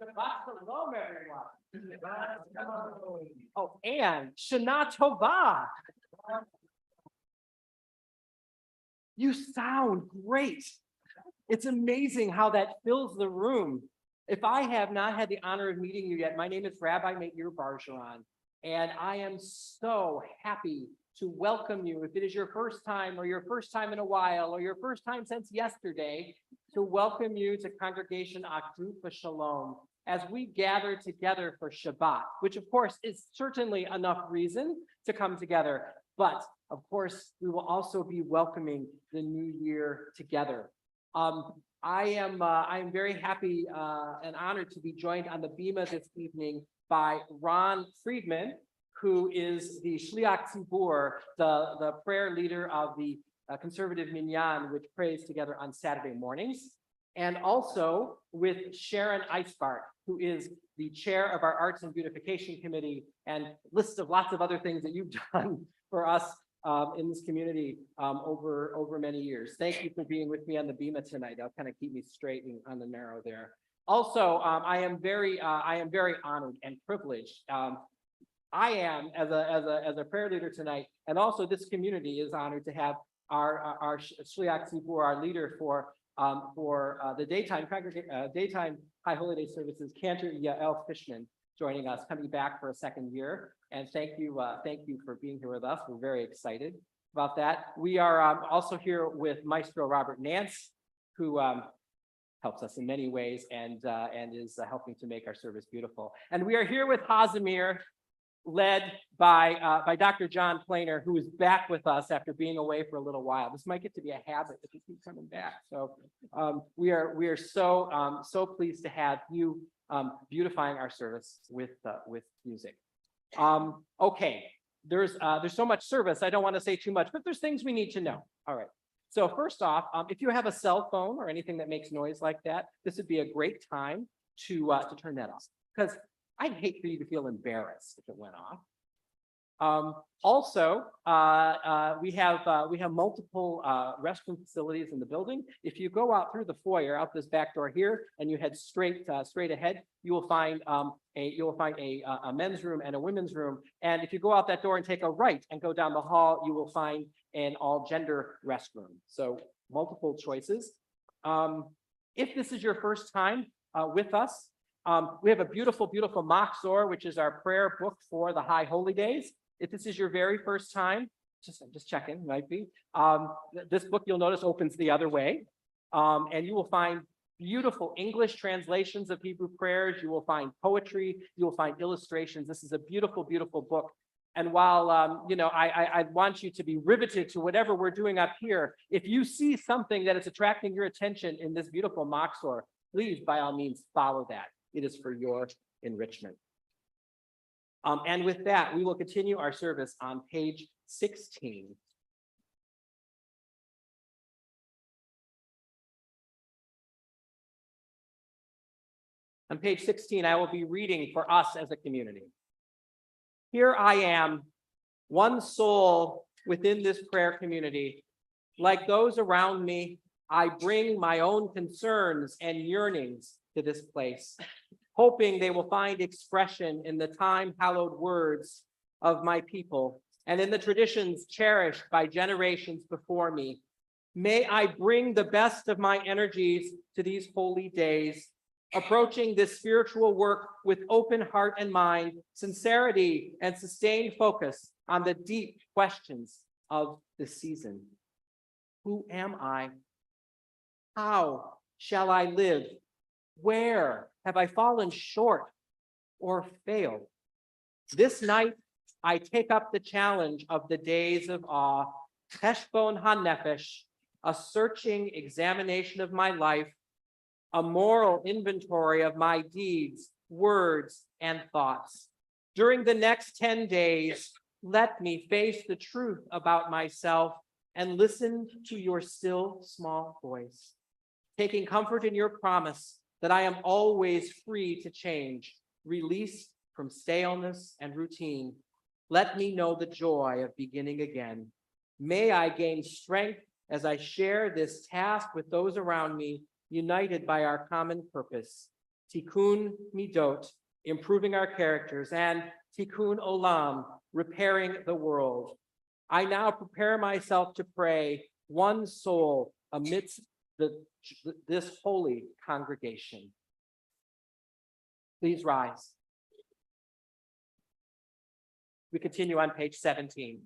Shalom, everyone. Oh, and Shana Tova. You sound great. It's amazing how that fills the room. If I have not had the honor of meeting you yet, my name is Rabbi Meir Barjaran, and I am so happy to welcome you. If it is your first time or your first time in a while or your first time since yesterday, to welcome you to Congregation Achdut Shalom as we gather together for Shabbat, which of course is certainly enough reason to come together. But of course, we will also be welcoming the new year together. I am very happy and honored to be joined on the Bima this evening by Ron Friedman, who is the Shliach Tzibur, the prayer leader of the Conservative Minyan, which prays together on Saturday mornings, and also with Sharon Eisbart, who is the chair of our Arts and Beautification Committee, and lists of lots of other things that you've done for us in this community over many years. Thank you for being with me on the Bima tonight. That'll kind of keep me straight and on the narrow there. Also, I am very honored and privileged. I am as a prayer leader tonight, and also this community is honored to have our Shliach Tzibur, our leader for the daytime High Holy Day services, Cantor Yael Fishman, joining us, coming back for a second year. And thank you for being here with us. We're very excited about that. We are also here with Maestro Robert Nance, who helps us in many ways and is helping to make our service beautiful. And we are here with Hazimir, led by Dr. John Planer, who is back with us after being away for a little while. This might get to be a habit if you keep coming back. So we are so pleased to have you beautifying our service with music. Okay, there's so much service. I don't want to say too much, but there's things we need to know. All right. So first off, if you have a cell phone or anything that makes noise like that, this would be a great time to turn that off, because I'd hate for you to feel embarrassed if it went off. Also, we have multiple restroom facilities in the building. If you go out through the foyer, out this back door here, and you head straight ahead, you will find a men's room and a women's room. And if you go out that door and take a right and go down the hall, you will find an all-gender restroom. So multiple choices. If this is your first time with us, we have a beautiful Machzor, which is our prayer book for the High Holy Days. If this is your very first time, just checking, might be. This book, you'll notice, opens the other way. And you will find beautiful English translations of Hebrew prayers. You will find poetry. You will find illustrations. This is a beautiful book. And while, I want you to be riveted to whatever we're doing up here, if you see something that is attracting your attention in this beautiful Machzor, please, by all means, follow that. It is for your enrichment. And with that, we will continue our service on page 16. On page 16, I will be reading for us as a community. Here I am, one soul within this prayer community. Like those around me, I bring my own concerns and yearnings to this place, hoping they will find expression in the time-hallowed words of my people and in the traditions cherished by generations before me. May I bring the best of my energies to these holy days, approaching this spiritual work with open heart and mind, sincerity, and sustained focus on the deep questions of the season. Who am I? How shall I live? Where have I fallen short or failed? This night, I take up the challenge of the days of awe, Cheshbon HaNefesh, a searching examination of my life, a moral inventory of my deeds, words, and thoughts. During the next 10 days, let me face the truth about myself and listen to your still small voice, taking comfort in your promise that I am always free to change, released from staleness and routine. Let me know the joy of beginning again. May I gain strength as I share this task with those around me, united by our common purpose, tikkun midot, improving our characters, and tikkun olam, repairing the world. I now prepare myself to pray one soul amidst this holy congregation. Please rise. We continue on page 17.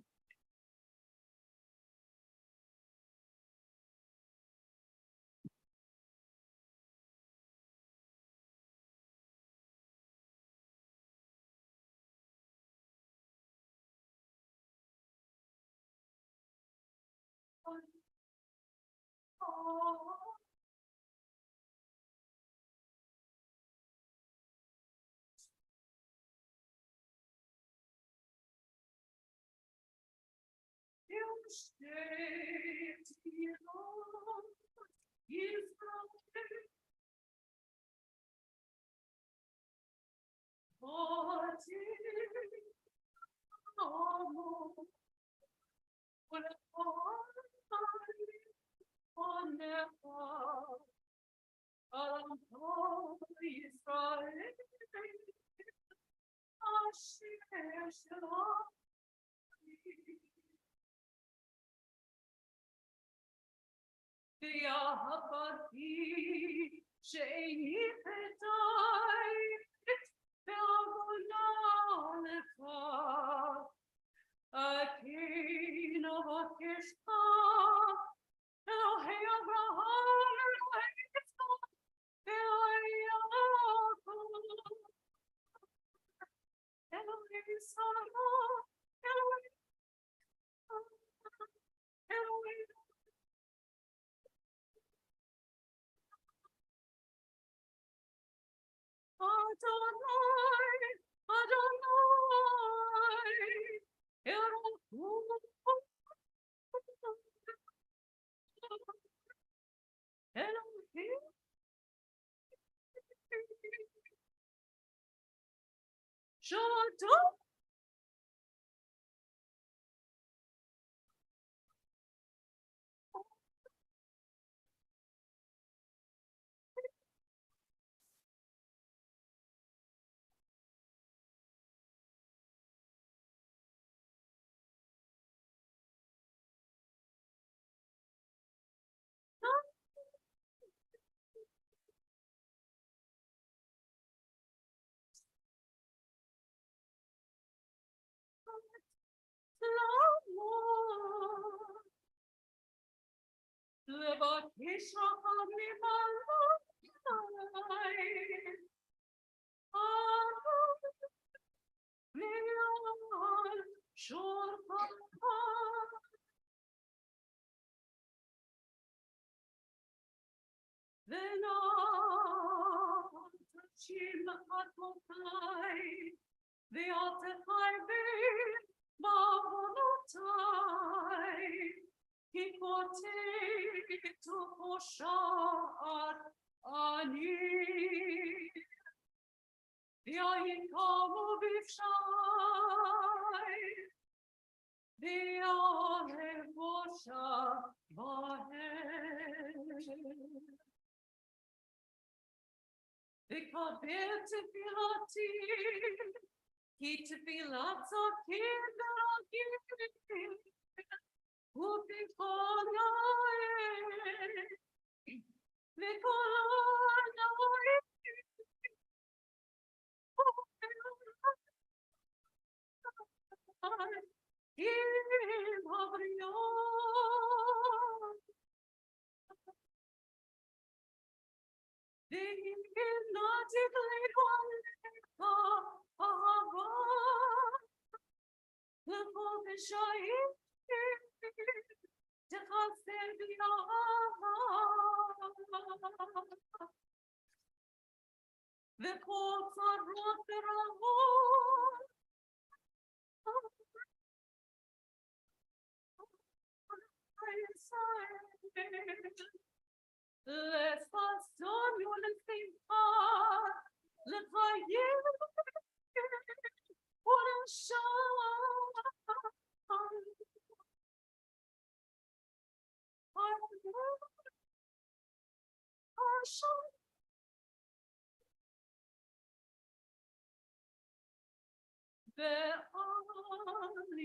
ואל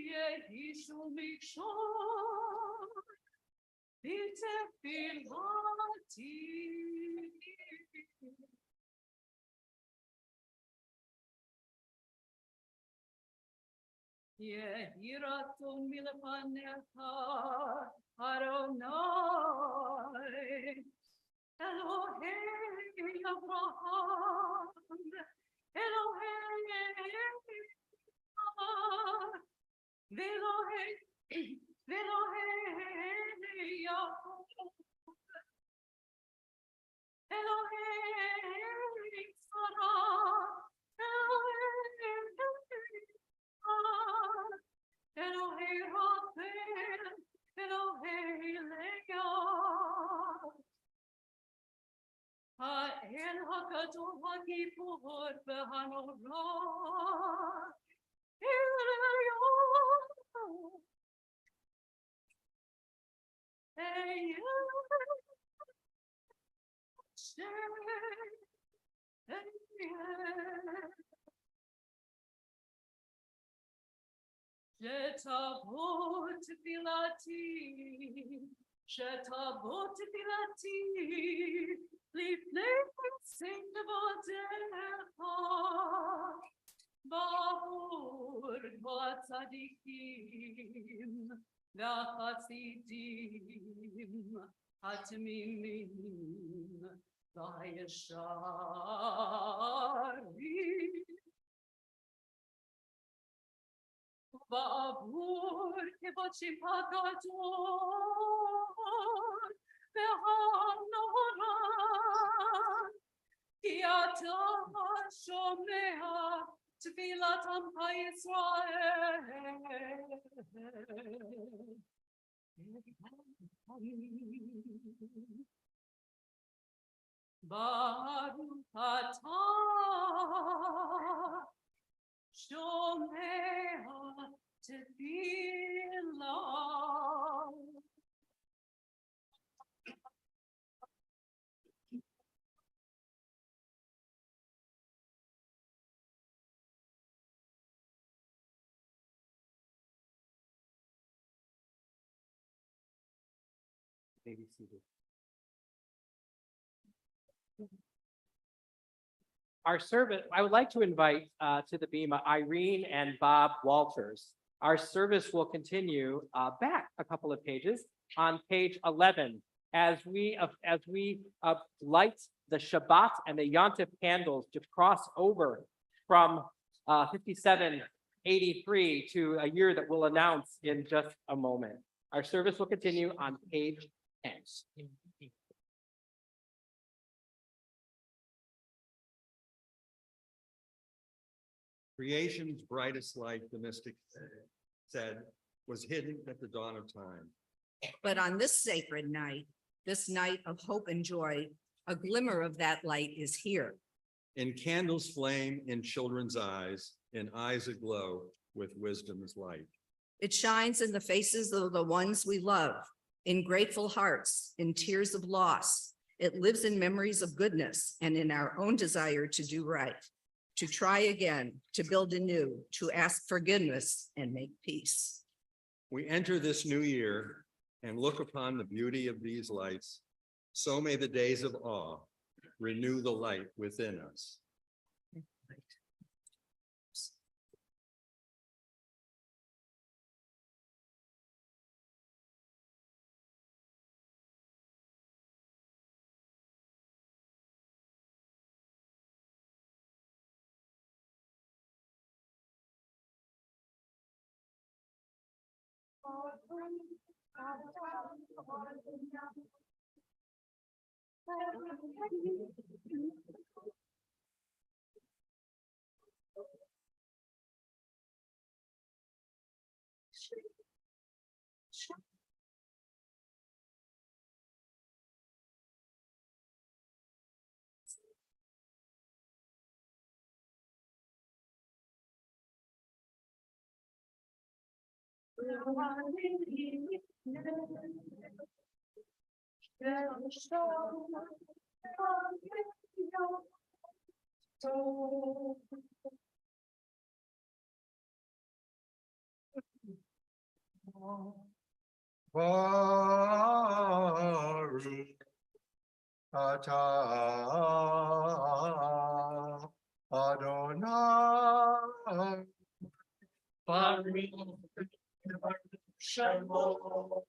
יהישו מכשול בתפילתי. יהי רצון מלפניך, אדוני, אלוהי אברהם, אלוהי ואלוהי יעקב, אלוהי שרה, אלוהי רחל, אלוהי לאה, האל הגדול הגיבור והנורא, שתבוא תפילתי לפני פרסי כבודך, בעבור הצדיקים והחסידים התמימים והישרים, בעבור כבודשם הגדול והנורא, כי אתה שומע תפילת עמך ישראל. ברוך אתה שומע תפילה. May be seated. Our service, I would like to invite to the bema Irene and Bob Walters. Our service will continue back a couple of pages on page 11 as we light the Shabbat and the Yontif candles to cross over from 5783 to a year that we'll announce in just a moment. Our service will continue on page 10. Creation's brightest light, the mystic said, was hidden at the dawn of time. But on this sacred night, this night of hope and joy, a glimmer of that light is here. In candles flame in children's eyes, in eyes aglow with wisdom's light. It shines in the faces of the ones we love, in grateful hearts, in tears of loss. It lives in memories of goodness and in our own desire to do right, to try again, to build anew, to ask forgiveness and make peace. We enter this new year and look upon the beauty of these lights. So may the days of awe renew the light within us. Atah Adonai. Baruch Shemo.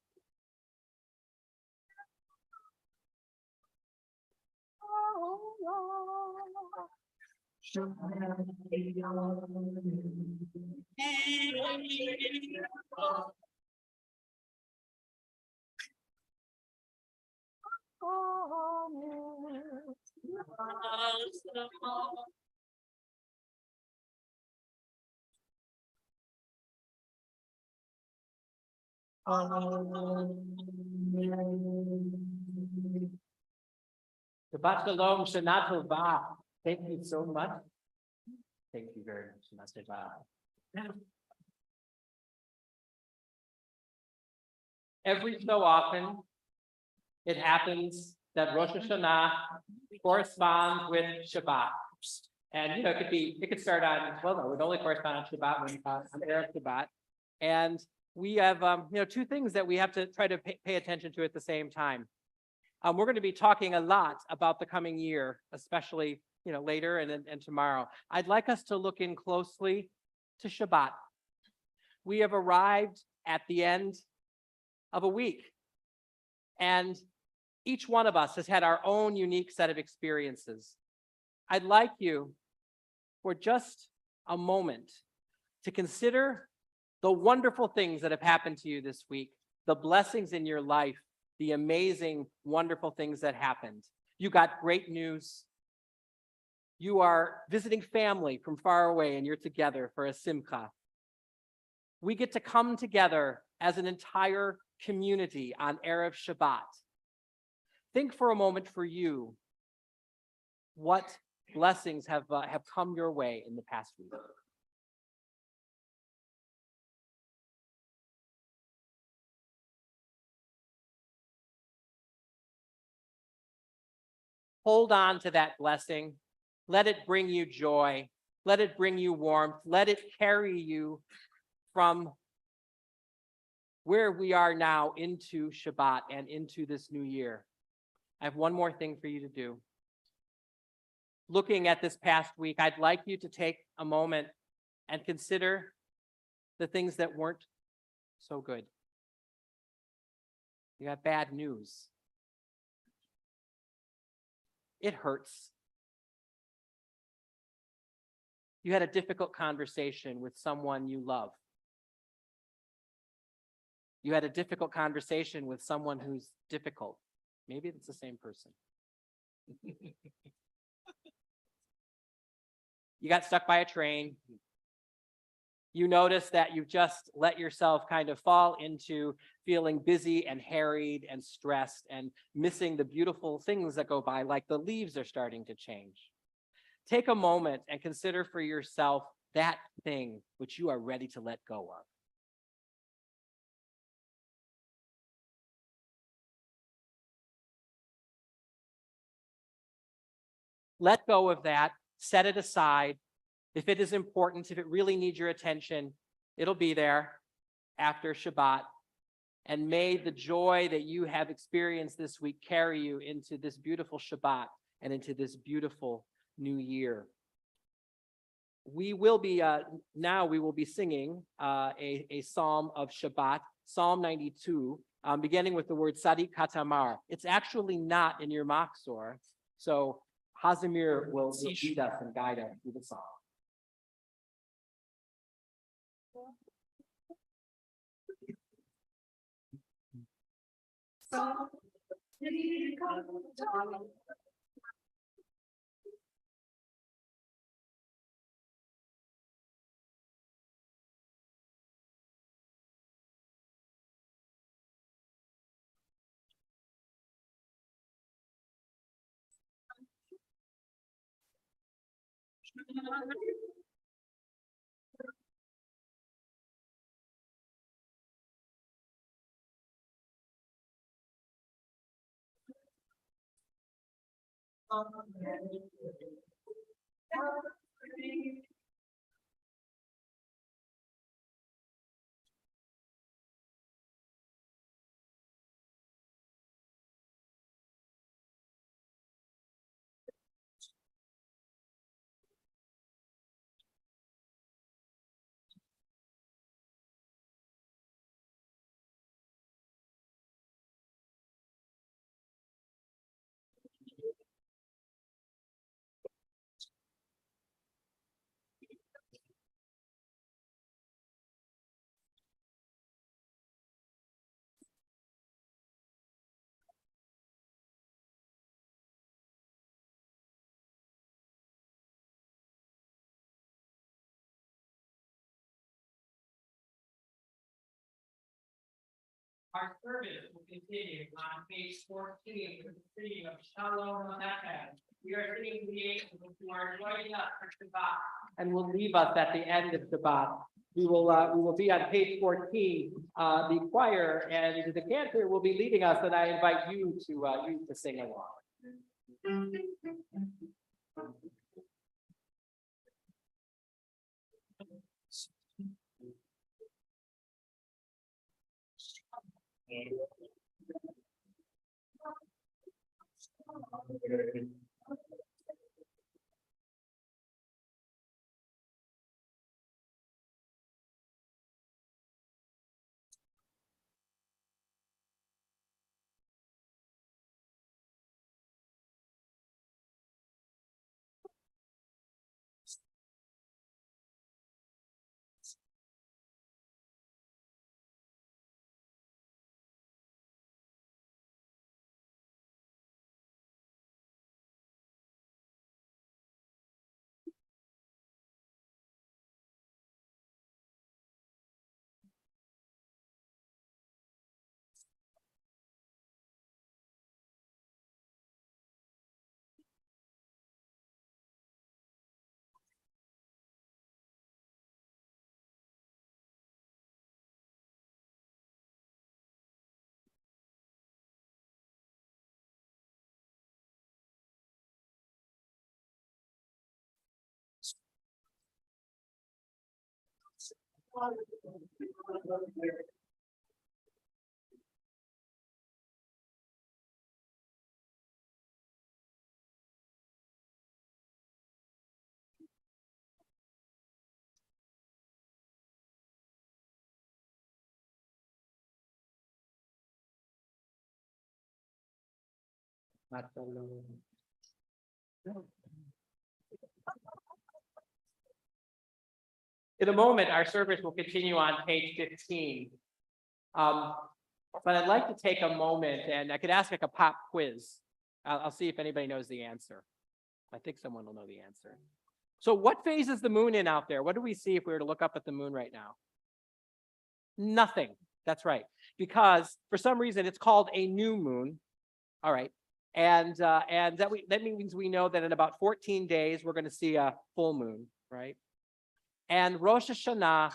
Shabbat Shalom, Shana Tova. Thank you so much. Thank you very much, Shana Tova. Every so often, it happens that Rosh Hashanah corresponds with Shabbat. And, you know, it could start on, well, no, it would only correspond on Shabbat, when on Erev Shabbat. And we have, two things that we have to try to pay attention to at the same time. We're going to be talking a lot about the coming year, especially, later and tomorrow. I'd like us to look in closely to Shabbat. We have arrived at the end of a week, and each one of us has had our own unique set of experiences. I'd like you, for just a moment, to consider the wonderful things that have happened to you this week, the blessings in your life, the amazing, wonderful things that happened. You got great news. You are visiting family from far away and you're together for a simcha. We get to come together as an entire community on Erev Shabbat. Think for a moment for you, what blessings have come your way in the past week? Hold on to that blessing. Let it bring you joy. Let it bring you warmth. Let it carry you from where we are now into Shabbat and into this new year. I have one more thing for you to do. Looking at this past week, I'd like you to take a moment and consider the things that weren't so good. You got bad news. It hurts. You had a difficult conversation with someone you love. You had a difficult conversation with someone who's difficult. Maybe it's the same person. You got stuck by a train. You notice that you've just let yourself kind of fall into feeling busy and harried and stressed and missing the beautiful things that go by, like the leaves are starting to change. Take a moment and consider for yourself that thing which you are ready to let go of. Let go of that, set it aside. If it is important, if it really needs your attention, it'll be there after Shabbat. And may the joy that you have experienced this week carry you into this beautiful Shabbat and into this beautiful new year. We will be, now we will be singing a psalm of Shabbat, Psalm 92, beginning with the word Sadiq Katamar. It's actually not in your Machzor, so Hazimir will lead us and guide us through the song. Our service will continue on page 14 with the singing of Shalom Aleichem. We are singing the angels who are joining us for Shabbat. And will leave us at the end of Shabbat. We will be on page 14. The choir and the cantor will be leading us, and I invite you to sing along. In a moment, our service will continue on page 15. But I'd like to take a moment, and I could ask like a pop quiz. I'll see if anybody knows the answer. I think someone will know the answer. So what phase is the moon in out there? What do we see if we were to look up at the moon right now? Nothing. That's right. Because for some reason it's called a new moon. All right. And that means we know that in about 14 days we're going to see a full moon, right? And Rosh Hashanah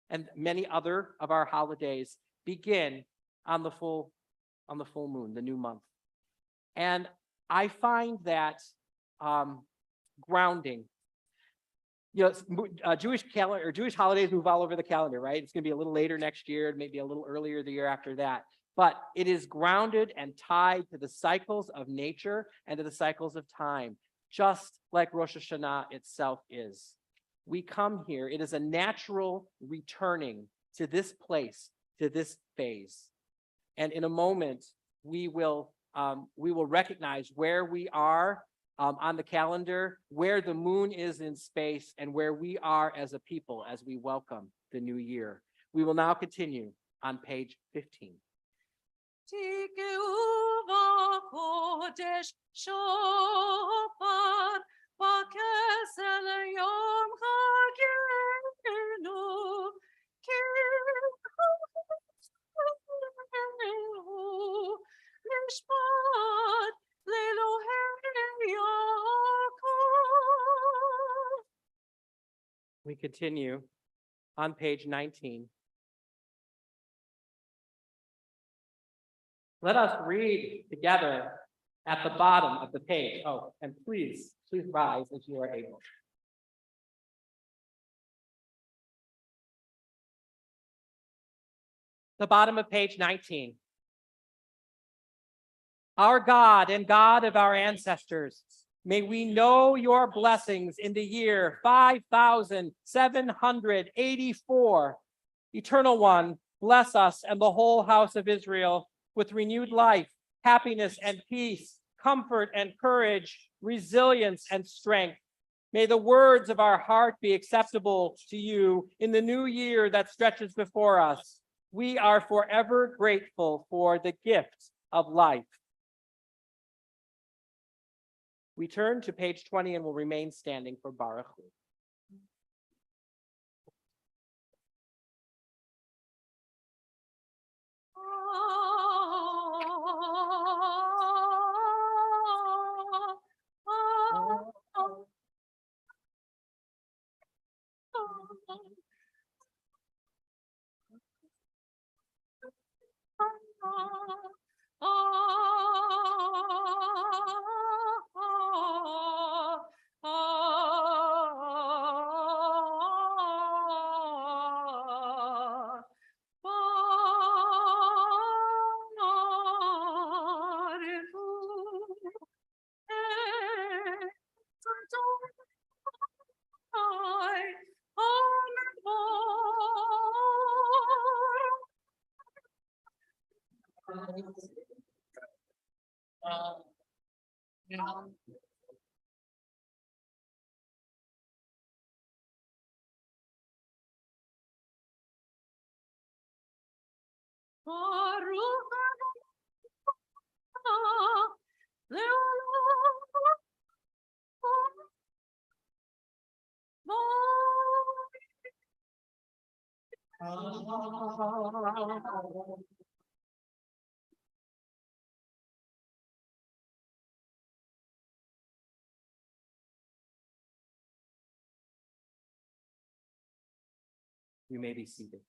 and many other of our holidays begin on the full moon, the new month. And I find that grounding. You know, Jewish calendar or Jewish holidays move all over the calendar, right? It's going to be a little later next year, maybe a little earlier the year after that. But it is grounded and tied to the cycles of nature and to the cycles of time, just like Rosh Hashanah itself is. We come here, it is a natural returning to this place, to this phase. And in a moment, we will recognize where we are on the calendar, where the moon is in space, and where we are as a people as we welcome the new year. We will now continue on page 15. Tikeuva kodesh shofar bakesel yom chagenu kihu mishpat lelohei Yaakov. We continue on page 19. Let us read together at the bottom of the page. Oh, and please rise as you are able. The bottom of page 19. Our God and God of our ancestors, may we know your blessings in the year 5784. Eternal One, bless us and the whole house of Israel with renewed life, happiness and peace, comfort and courage, resilience and strength. May the words of our heart be acceptable to you in the new year that stretches before us. We are forever grateful for the gift of life. We turn to page 20 and will remain standing for Baruch Hu. You may be seated.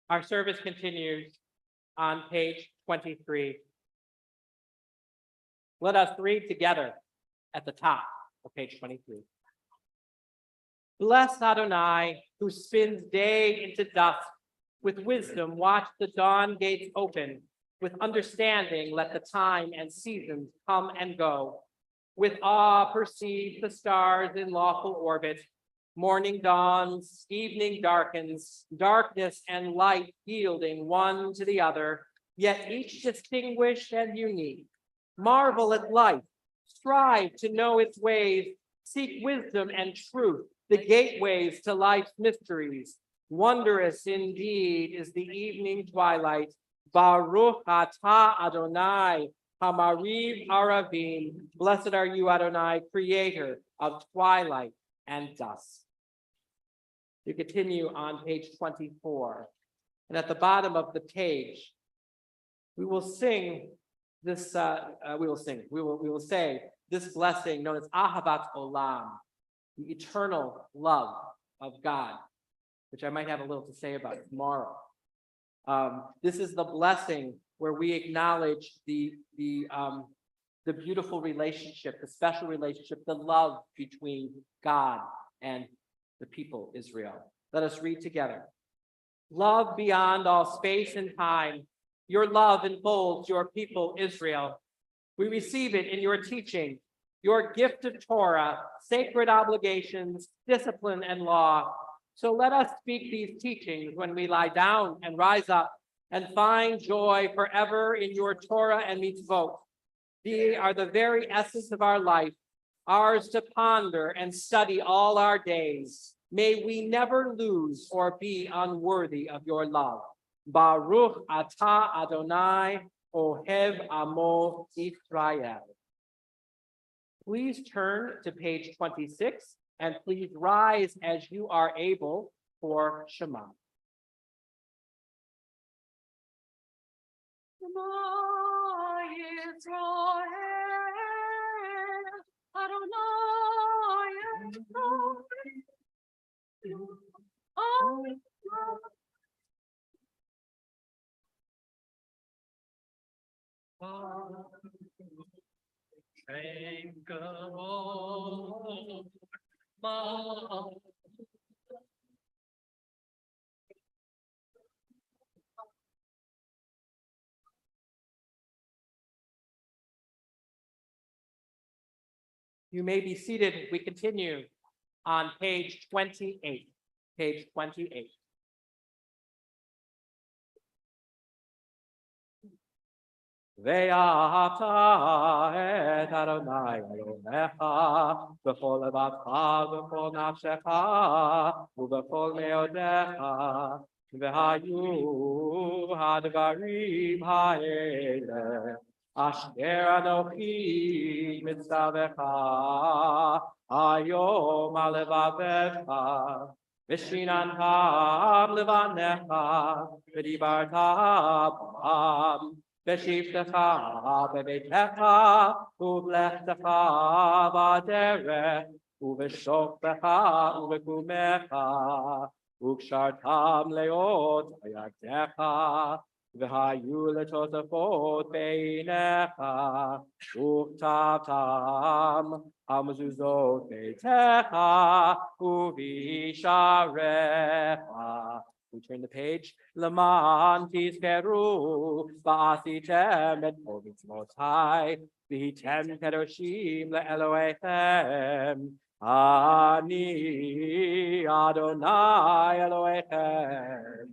Our service continues on page 23. Let us read together at the top of page 23. Bless Adonai, who spins day into dusk. With wisdom, watch the dawn gates open. With understanding, let the time and seasons come and go. With awe, perceive the stars in lawful orbit. Morning dawns, evening darkens, darkness and light yielding one to the other, yet each distinguished and unique. Marvel at life, strive to know its ways, seek wisdom and truth, the gateways to life's mysteries. Wondrous indeed is the evening twilight. Baruch atah Adonai, Hamariv Aravim. Blessed are you, Adonai, creator of twilight and dusk. You continue on page 24. And at the bottom of the page, we will sing this, we will say this blessing known as Ahavat Olam, the eternal love of God, which I might have a little to say about tomorrow. This is the blessing where we acknowledge the beautiful relationship, the special relationship, the love between God and the people Israel. Let us read together. Love beyond all space and time. Your love enfolds your people Israel. We receive it in your teaching, your gift of Torah, sacred obligations, discipline, and law. So let us speak these teachings when we lie down and rise up and find joy forever in your Torah and mitzvot. They are the very essence of our life, ours to ponder and study all our days. May we never lose or be unworthy of your love. Baruch atah Adonai ohev amo Israel. Please turn to page 26 and please rise as you are able for Shema. Yisrael, Adonai You may be seated. We continue on page 28. Page 28. ואהבת את אדוני אלוהיך בכל לבבך ובכל נפשך ובכל מאודיך והיו הדברים האלה Asher Anochi Mitzavecha Ayom Alevavecha Vishinantam Levanecha V'dibartam V'shivtecha B'beitecha Uvlechtecha V'aderech Uv'shoftecha Uv'kumecha Ukshartam Leot Ayadecha V'hayu letosafot beinecha Uktatam hamzuzot beitecha Uvisharecha. We turn the page. Laman tizkeru ba'asitem et most high V'hitem kedoshim le'elohechem Ani Adonai Elohechem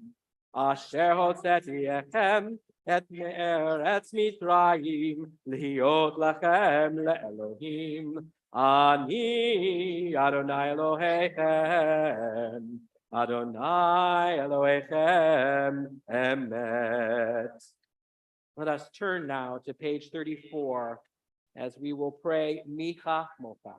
Asher hotzeti echem et me'eretz Mitzrayim liot lachem le'Elohim Ani Adonai Elohechem Adonai Elohechem Emet. Let us turn now to page 34 as we will pray Micha Mocha.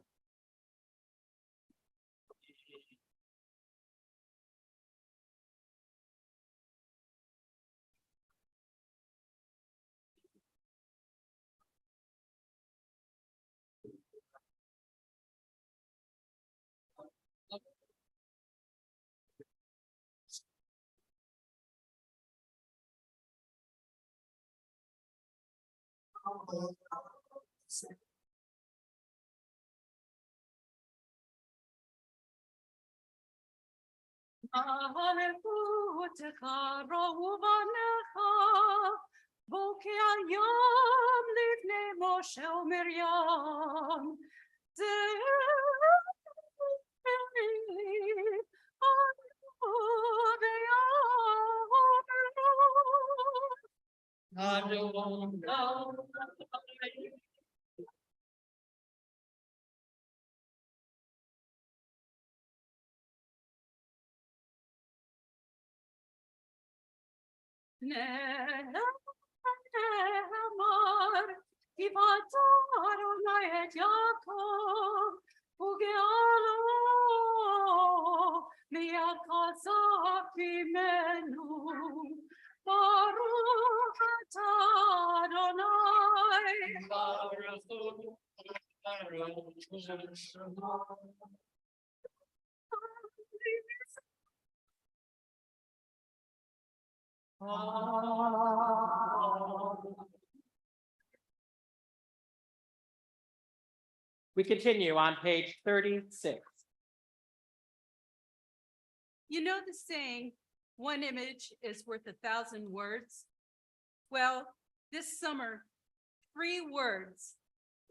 Alelutecha rohuvanecha Voke ayam livnei Moshe uMiriam Nehemar, Kivatar Onayet Yaakov, Ugealo, Miakazak Imenu, Baruch atah Adonai. We continue on page 36. You know the saying, one image is worth 1,000 words? Well, this summer, 3 words,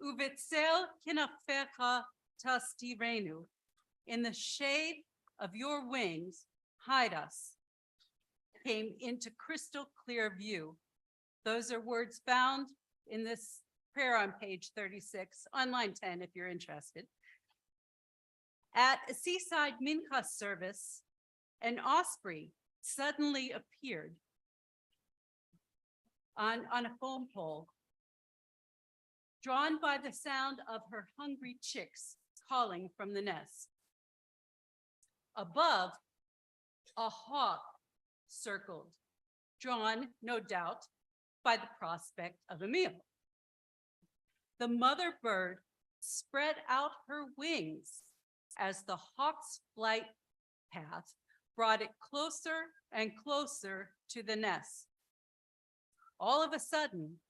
Uvitzel kinafecha tastirenu, in the shade of your wings, hide us, came into crystal clear view. Those are words found in this prayer on page 36, on line 10 if you're interested. At a seaside mincha service, an osprey suddenly appeared on a foam pole, drawn by the sound of her hungry chicks calling from the nest. Above, a hawk circled, drawn, no doubt, by the prospect of a meal. The mother bird spread out her wings as the hawk's flight path brought it closer and closer to the nest. All of a sudden,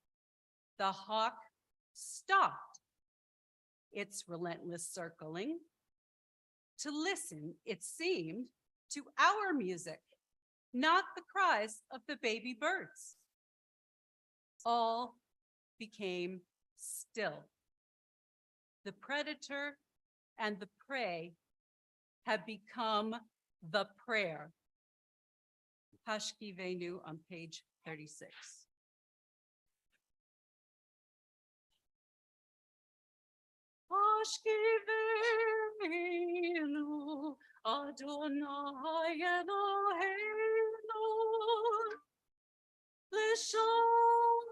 the hawk stopped its relentless circling to listen, it seemed, to our music, not the cries of the baby birds. All became still. The predator and the prey have become the prayer. Hashkivenu on page 36. Hashkivenu Adonai Eloheinu L'shalom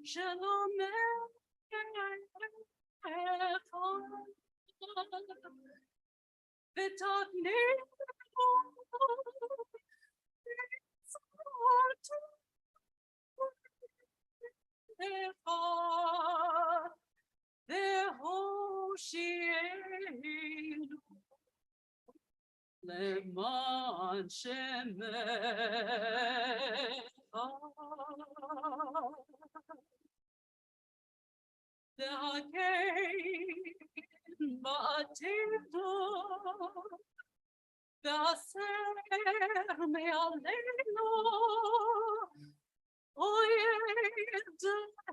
Shalom Leman Shemecha Da'akein Ba'atido Da'aser Me'aleinu Oyed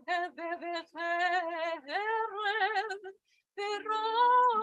Erev V'Rabionu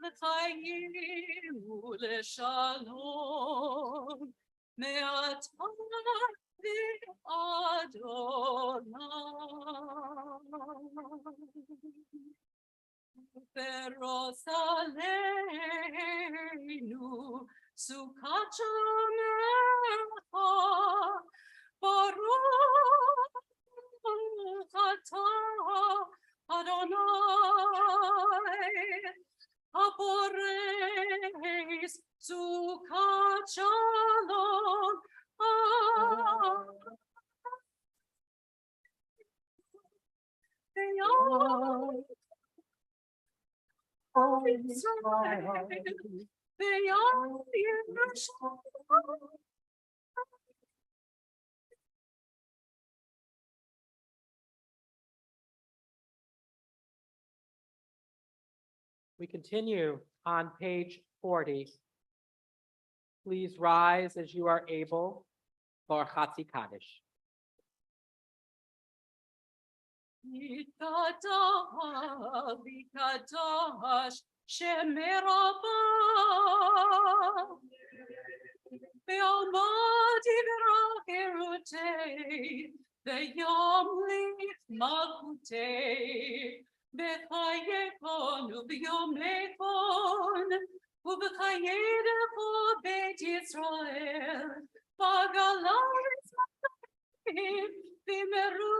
L'chaim u'leshalom me'ata v'Adonai. Peros aleinu, sukat shomecha, baruch atah Adonai, haboreis sukat shalom. We continue on page 40. Please rise as you are able for Chatzi Kaddish. V'kadash shemerabah ve'almad yivrach erutei ve'yamlich malchutei b'chayekon u'b'yom lekon u'b'chayedeko beit Yisrael b'galaris v'meru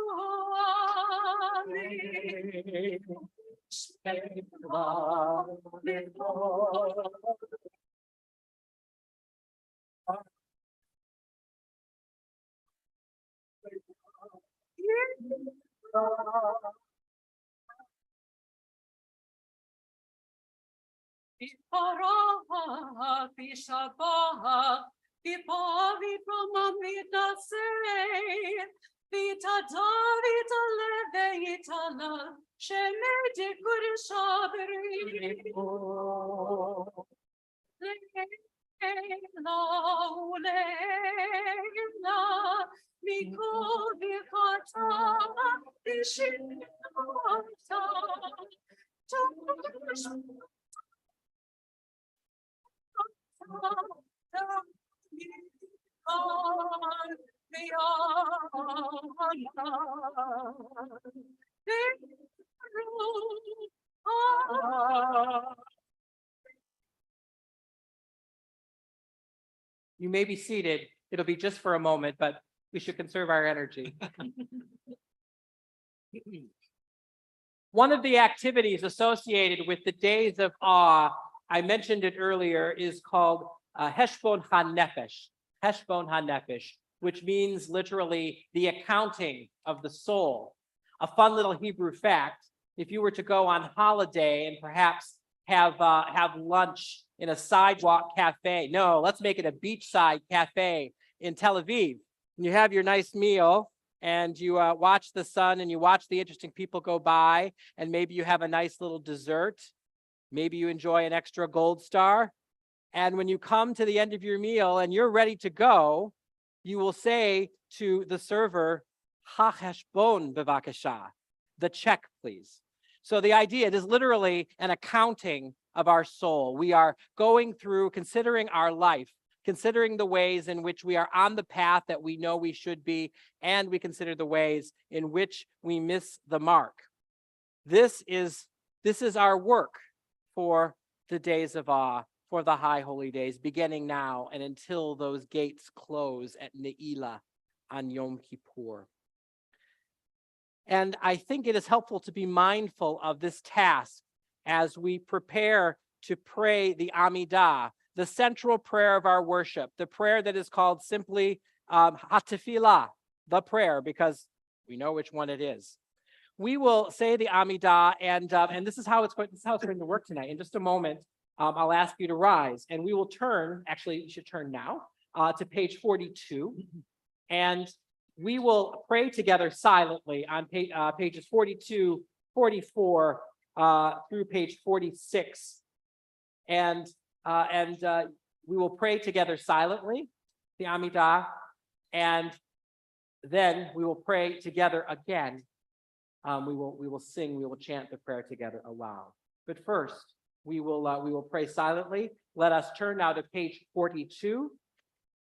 You may be seated. It'll be just for a moment, but we should conserve our energy. One of the activities associated with the days of awe, I mentioned it earlier, is called Heshbon HaNefesh, Heshbon HaNefesh, which means literally the accounting of the soul. A fun little Hebrew fact, if you were to go on holiday and perhaps have lunch in a sidewalk cafe, no, let's make it a beachside cafe in Tel Aviv. And you have your nice meal, and you watch the sun and you watch the interesting people go by, and maybe you have a nice little dessert. Maybe you enjoy an extra gold star. And when you come to the end of your meal and you're ready to go, you will say to the server, "Ha heshbon bevakasha," the check, please. So the idea, it is literally an accounting of our soul. We are going through, considering our life, considering the ways in which we are on the path that we know we should be, and we consider the ways in which we miss the mark. This is our work for the days of awe, for the high holy days, beginning now and until those gates close at Ne'ilah on Yom Kippur. And I think it is helpful to be mindful of this task as we prepare to pray the Amidah, the central prayer of our worship, the prayer that is called simply Hatefillah, the prayer, because we know which one it is. We will say the Amidah, and this is how it's going to work tonight. In just a moment, I'll ask you to rise, and we will turn. Actually, you should turn now to page 42, and we will pray together silently on pages 42, 44 through page 46, and we will pray together silently, the Amidah, and then we will pray together again. We will sing, we will chant the prayer together aloud. But first, we will pray silently. Let us turn now to page 42.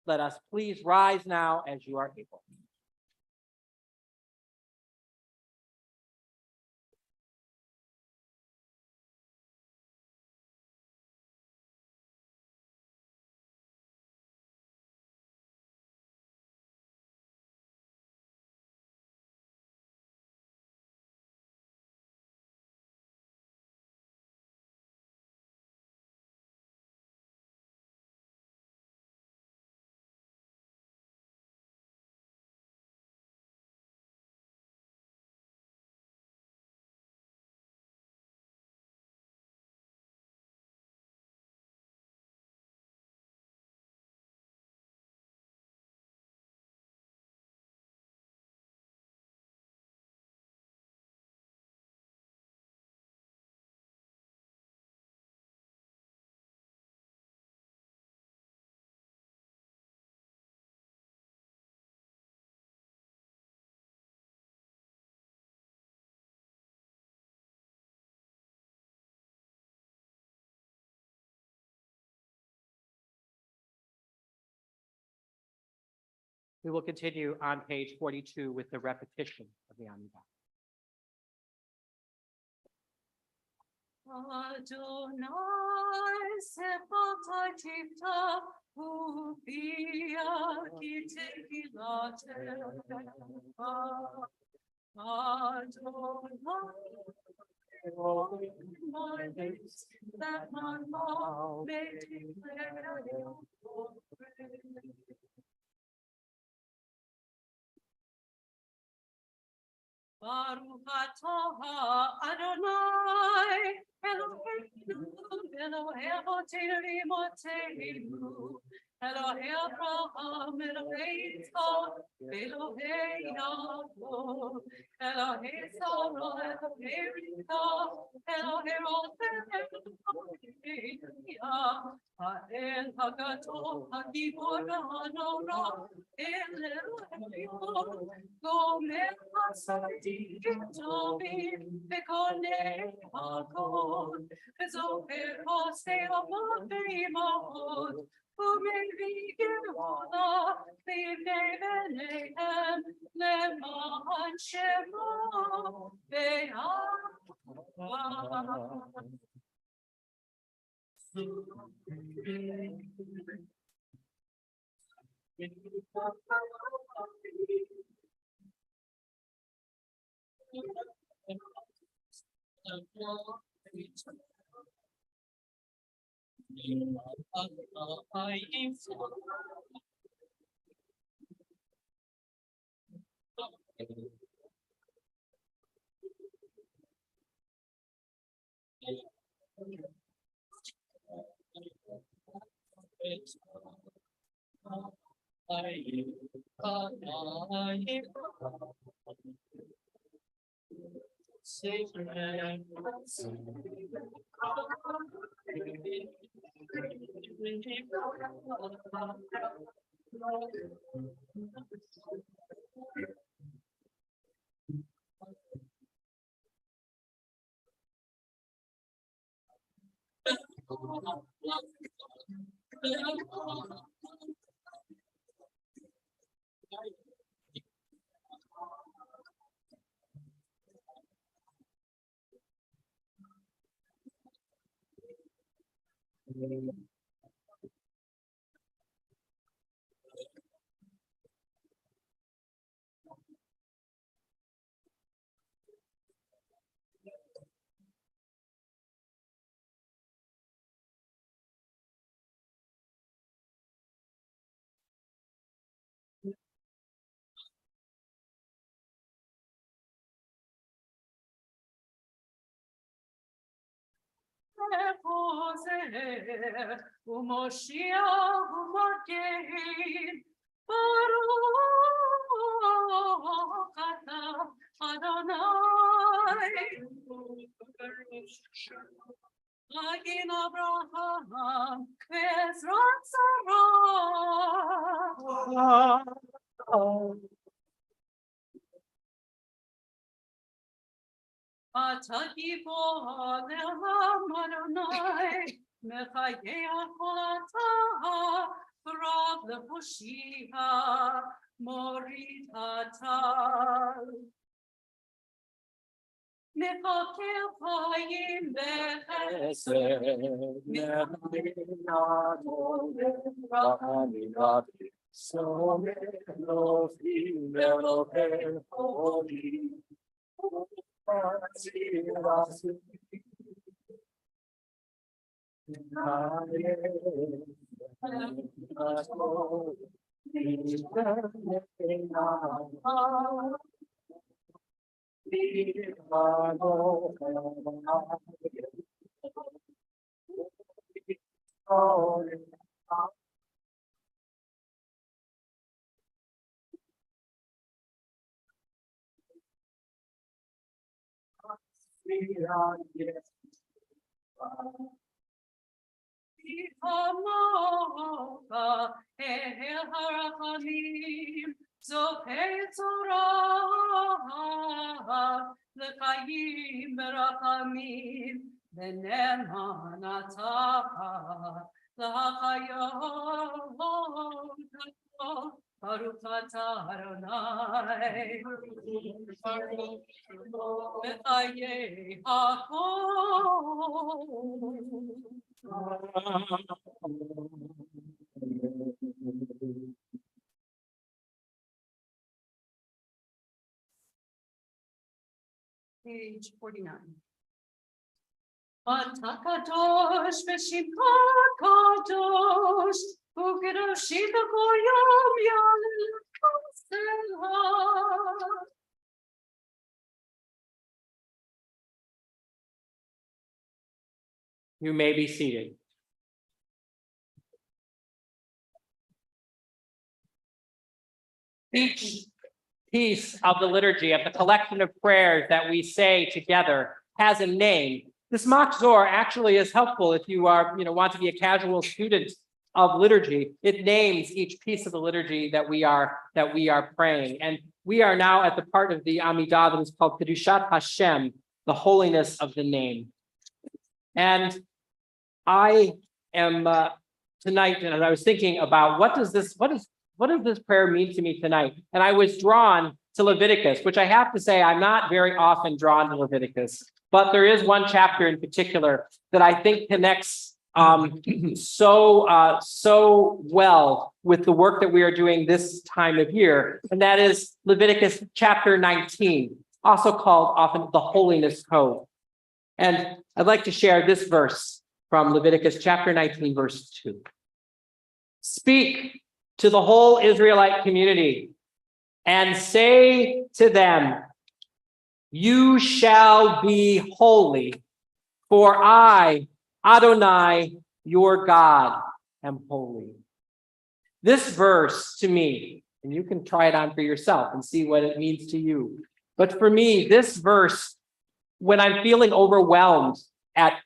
Let us please rise now as you are able. We will continue on page 42 with the repetition of the Amidah. Adonai sefatai tifta ufia kitehilate. Adonai, my lips, that my mouth may declare your praise. Baruch atah Adonai, Eloheinu, Elohei Moteinu, Elohei Abraham, Elohei Yitzchak, Elohei Yaakov, Elohei Sarah, Elohei Rivka, Elohei Rofem, האל הגדול, הגיבור הנורא, אל אלוהיו, גומר הצדיקים טובים, וקונה הכל, וזוכר עושי אבות ואימהות, ומביא גאולה לבני בניהם, למען שמו באהבה. ומושיע ומגן, ברוך אתה אדוני. מגן אברהם ועזרת שרה. אתה גיבור לעם אדוני, מחיה כל אתה, רב להושיע, מוריד הטל. מחכה חיים בחסד, Amoka el harachamim zocher tzorah l'chayim berachamim v'ne'eman atah l'chayot Baruch atah Adonai v'chayei hakol. Page 49. אתה קדוש ושמך קדוש, וקדושית כל יום יעלה סלע. You may be seated. Each piece of the liturgy, of the collection of prayers that we say together, has a name This Machzor actually is helpful if you are, want to be a casual student of liturgy. It names each piece of the liturgy that we are praying. And we are now at the part of the Amidah that is called Kedushat Hashem, the holiness of the name. And I am tonight, and I was thinking about what does this prayer mean to me tonight? And I was drawn to Leviticus, which I have to say I'm not very often drawn to Leviticus, but there is one chapter in particular that I think connects so well with the work that we are doing this time of year, and that is Leviticus chapter 19, also called often the Holiness Code. And I'd like to share this verse from Leviticus chapter 19, verse 2. Speak to the whole Israelite community and say to them, you shall be holy, for I, Adonai, your God, am holy. This verse to me, and you can try it on for yourself and see what it means to you. But for me, this verse, when I'm feeling overwhelmed at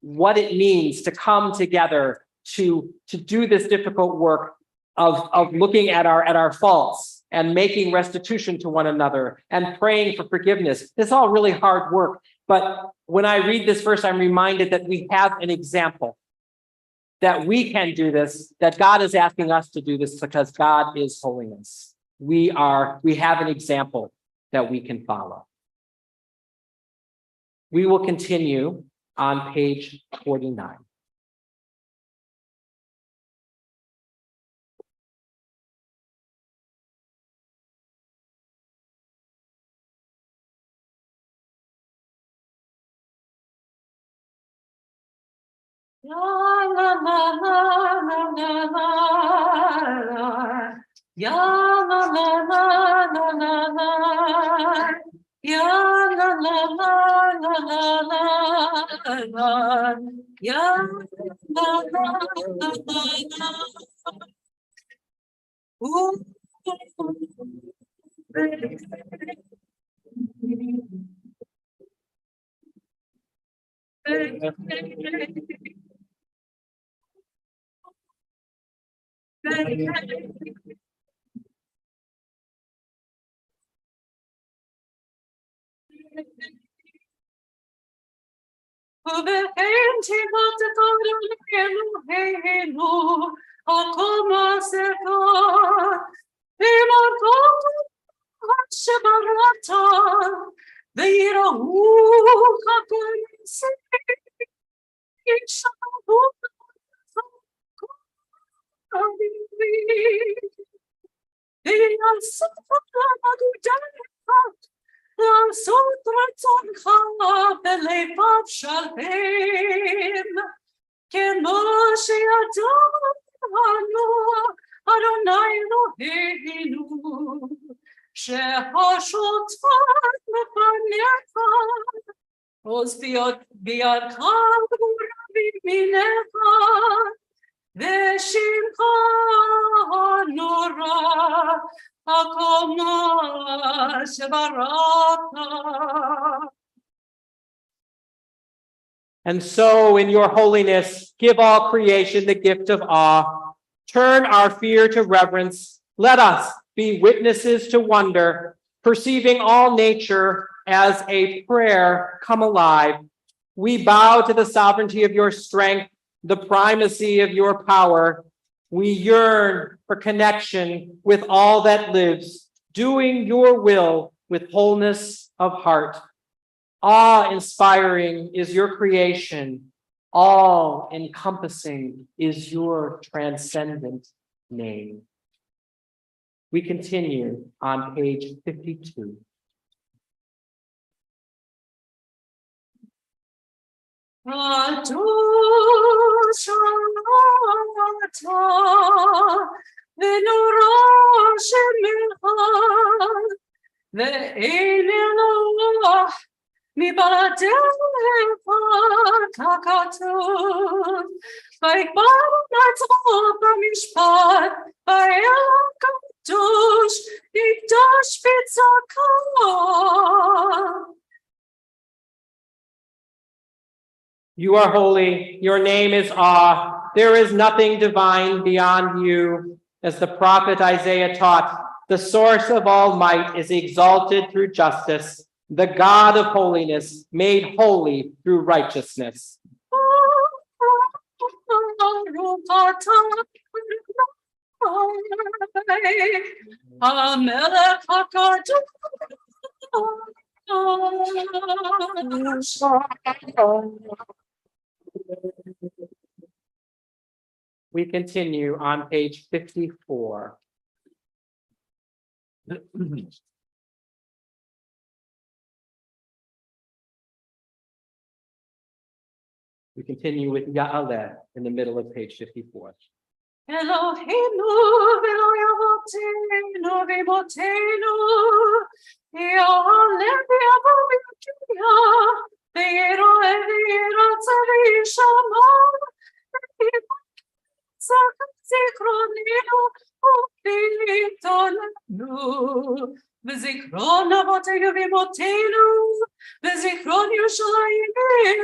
what it means to come together to do this difficult work of looking at our faults and making restitution to one another and praying for forgiveness. It's all really hard work. But when I read this verse, I'm reminded that we have an example, that we can do this, that God is asking us to do this because God is holiness. We have an example that we can follow. We will continue on page 49. La la la la la la la. Ya la la la la la la. Ya la la la la la la. Ya la la la la la. Ooh. And so in your holiness, give all creation the gift of awe. Turn our fear to reverence. Let us be witnesses to wonder, perceiving all nature as a prayer come alive. We bow to the sovereignty of your strength, the primacy of your power. We yearn for connection with all that lives, doing your will with wholeness of heart. Awe-inspiring is your creation. All-encompassing is your transcendent name. We continue on page 52. You are holy, your name is awe. There is nothing divine beyond you. As the prophet Isaiah taught, the source of all might is exalted through justice, the God of holiness made holy through righteousness. We continue on page 54. We continue with Ya'aleh in the middle of page 54. Eloheinu v'lo v'imotenu, Ya'aleh v'yavo v'yiroeh v'yiratza v'yishamor, זיכרוננו וביטולנו, וזיכרון אבותינו ואמותינו, וזיכרון ירושלים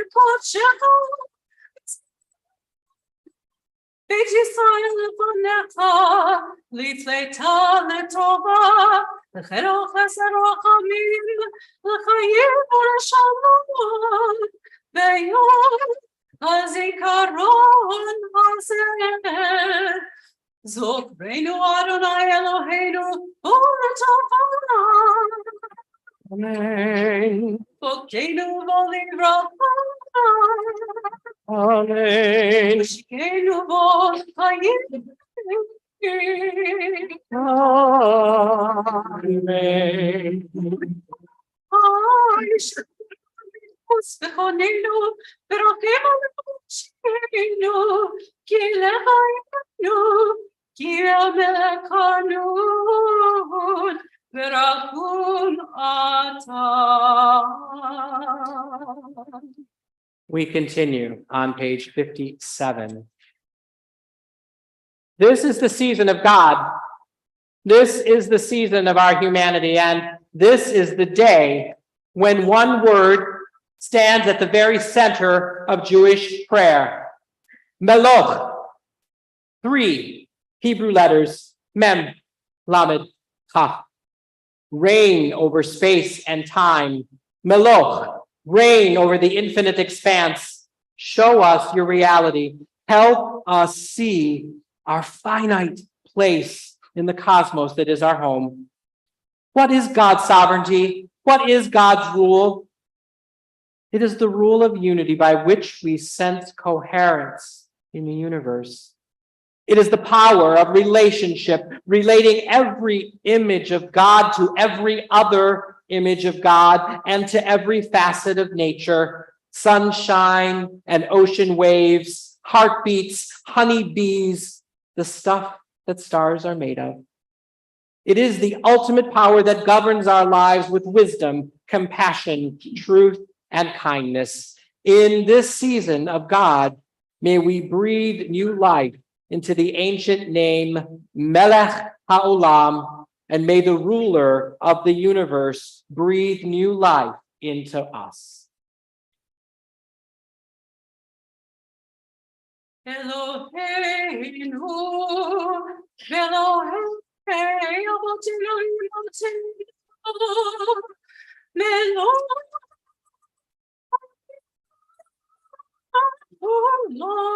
וקודשך, בית ישראל לפניך, לפלטה לטובה, לחרוך ורחמים, לחיים ולשלום, ביום הזיכרון הזה. זוכרנו אדוני אלוהינו ולטובה. Amen. חוקנו בו לברכה. Amen. ושקנו בו חיים. Amen. וספחוננו ורחם עלינו, כי לך היינו, כי המלך חנון ורחום אתה. We continue on page 57. This is the season of God. This is the season of our humanity, and this is the day when one word stands at the very center of Jewish prayer. Meloch. 3 Hebrew letters, Mem, Lamed, Chaf. Reign over space and time. Meloch. Reign over the infinite expanse. Show us your reality. Help us see our finite place in the cosmos that is our home. What is God's sovereignty? What is God's rule? It is the rule of unity by which we sense coherence in the universe. It is the power of relationship, relating every image of God to every other image of God and to every facet of nature. Sunshine and ocean waves, heartbeats, honeybees, the stuff that stars are made of. It is the ultimate power that governs our lives with wisdom, compassion, truth, and kindness. In this season of God, may we breathe new life into the ancient name Melech HaOlam, and may the ruler of the universe breathe new life into us. Eloheinu, Elohei, Avotinu, Lord,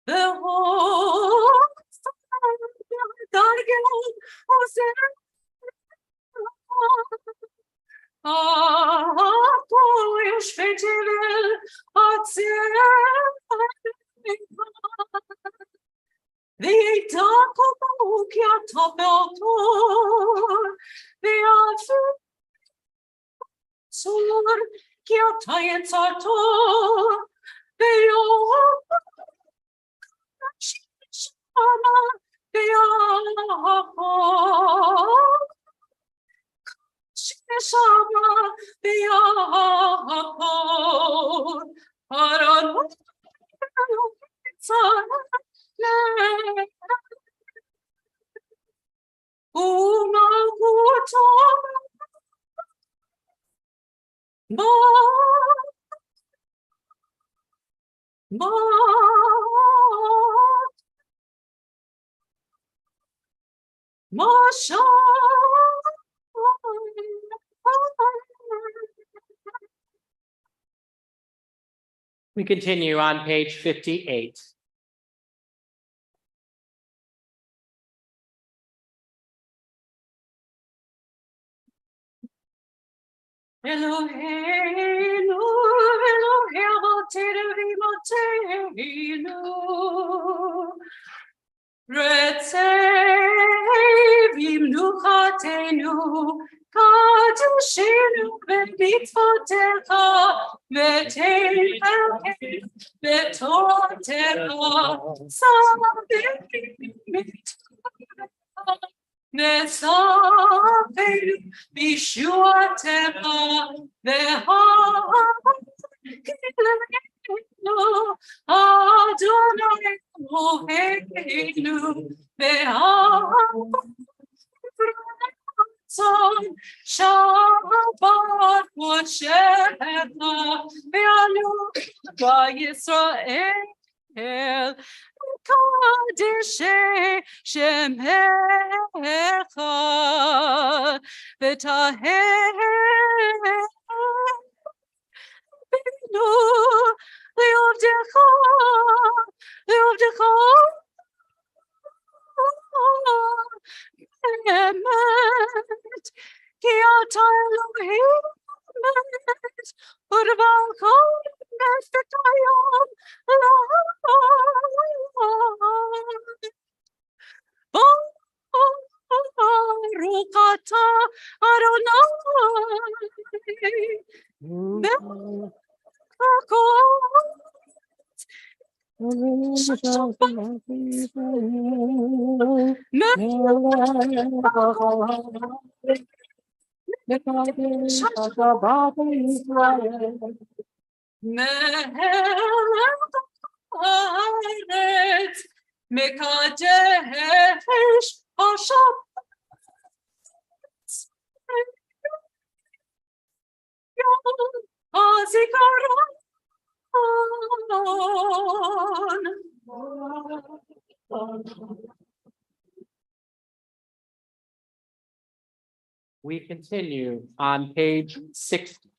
the whole We continue on page 58. Eloheinu, Eloheinu, Retzevim nuchatenu, Kadoshenu b'mitzvotecha, v'teilhem b'tortecha, Savim b'mitzvotecha, V'savenu b'shuatecha, v'ha'akilenu, Adonai Eloheinu, v'ha'akratzon, Shabbat Moshecha, v'anu v'Yisrael, Kadeshe Shemecha, v'taher benu leovdecha, leovdecha, emet, ki ata Elohim emet, urvalcha emet v'tayom la'ad. Baruch atah Adonai, Mekadesh Hashem. We continue on page 60.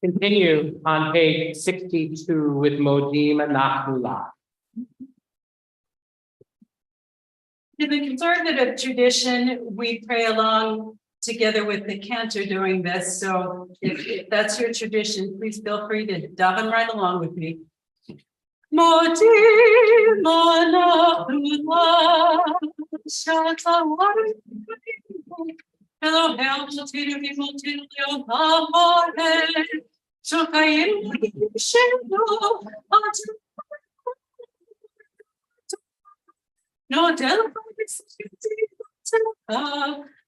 Continue on page 62 with Modim Nachmula. In the conservative tradition, we pray along together with the cantor during this. So if that's your tradition, please feel free to daven right along with me. Modim Nachmula, Shatawari. Hello, help, Latino people, Tilio, Amore, Shokayin, Shendo, no, Delphi,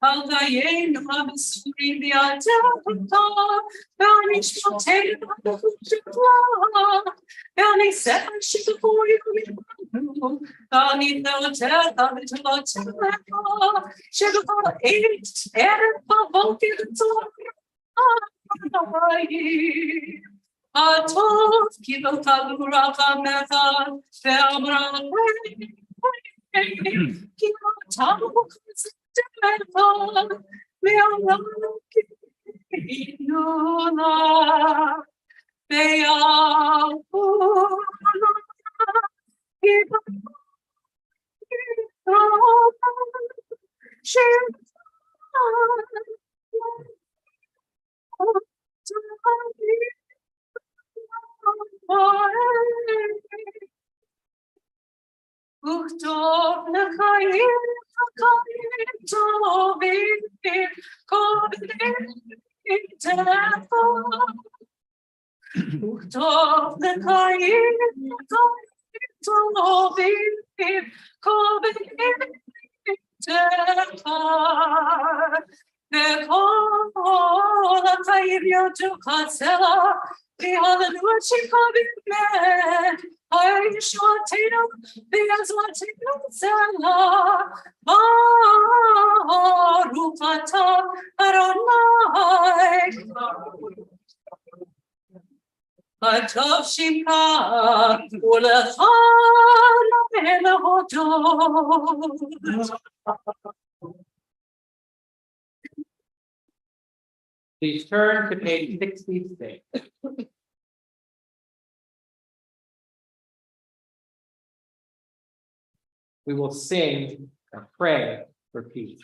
Algaye, no, I'm a screen, the Alta, Vanish, potato, Vani, seven, shit for you. Vani, no, tell, Vani, to lot, Sugar, eight, Erev, Volky, Atov, Kibo, Kabura, Kameta, Felbra, Kibo, Tabu, Stemeta, Leona, Nola, they are Uchtov Nakaim, Nakaim, Tovim, Kovim, Telefon. Uchtov Nakaim, Nakaim, Tovim, Kovim, Telefon. Vekol Nakaim Yotukatsela, Hallelujah, Chikovim, Man. I shall take them, because what take them, Sella, Rupata, Adonai, Atov Shimka, Ulachan, and the Hotor. Please turn to page 66. We will sing and pray for peace.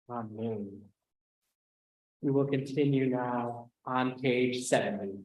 Amen. We will continue now on page 70.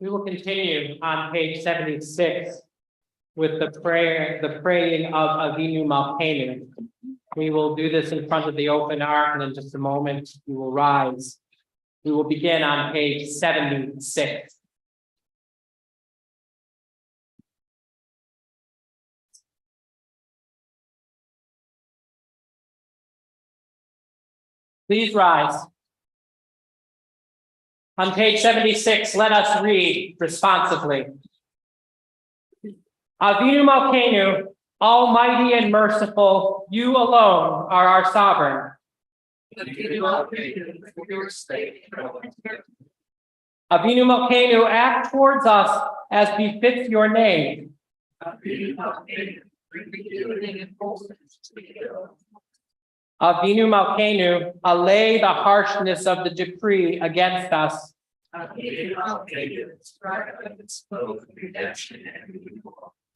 We will continue on page 76 with the praying of Avinu Malkeinu. We will do this in front of the open ark, and in just a moment, we will rise. We will begin on page 76. Please rise. On page 76, let us read responsively. Avinu Malkeinu, almighty and merciful, you alone are our sovereign. Avinu Malkeinu, act towards us as befits your name. Avinu Malkeinu, allay the harshness of the decree against us. Avinu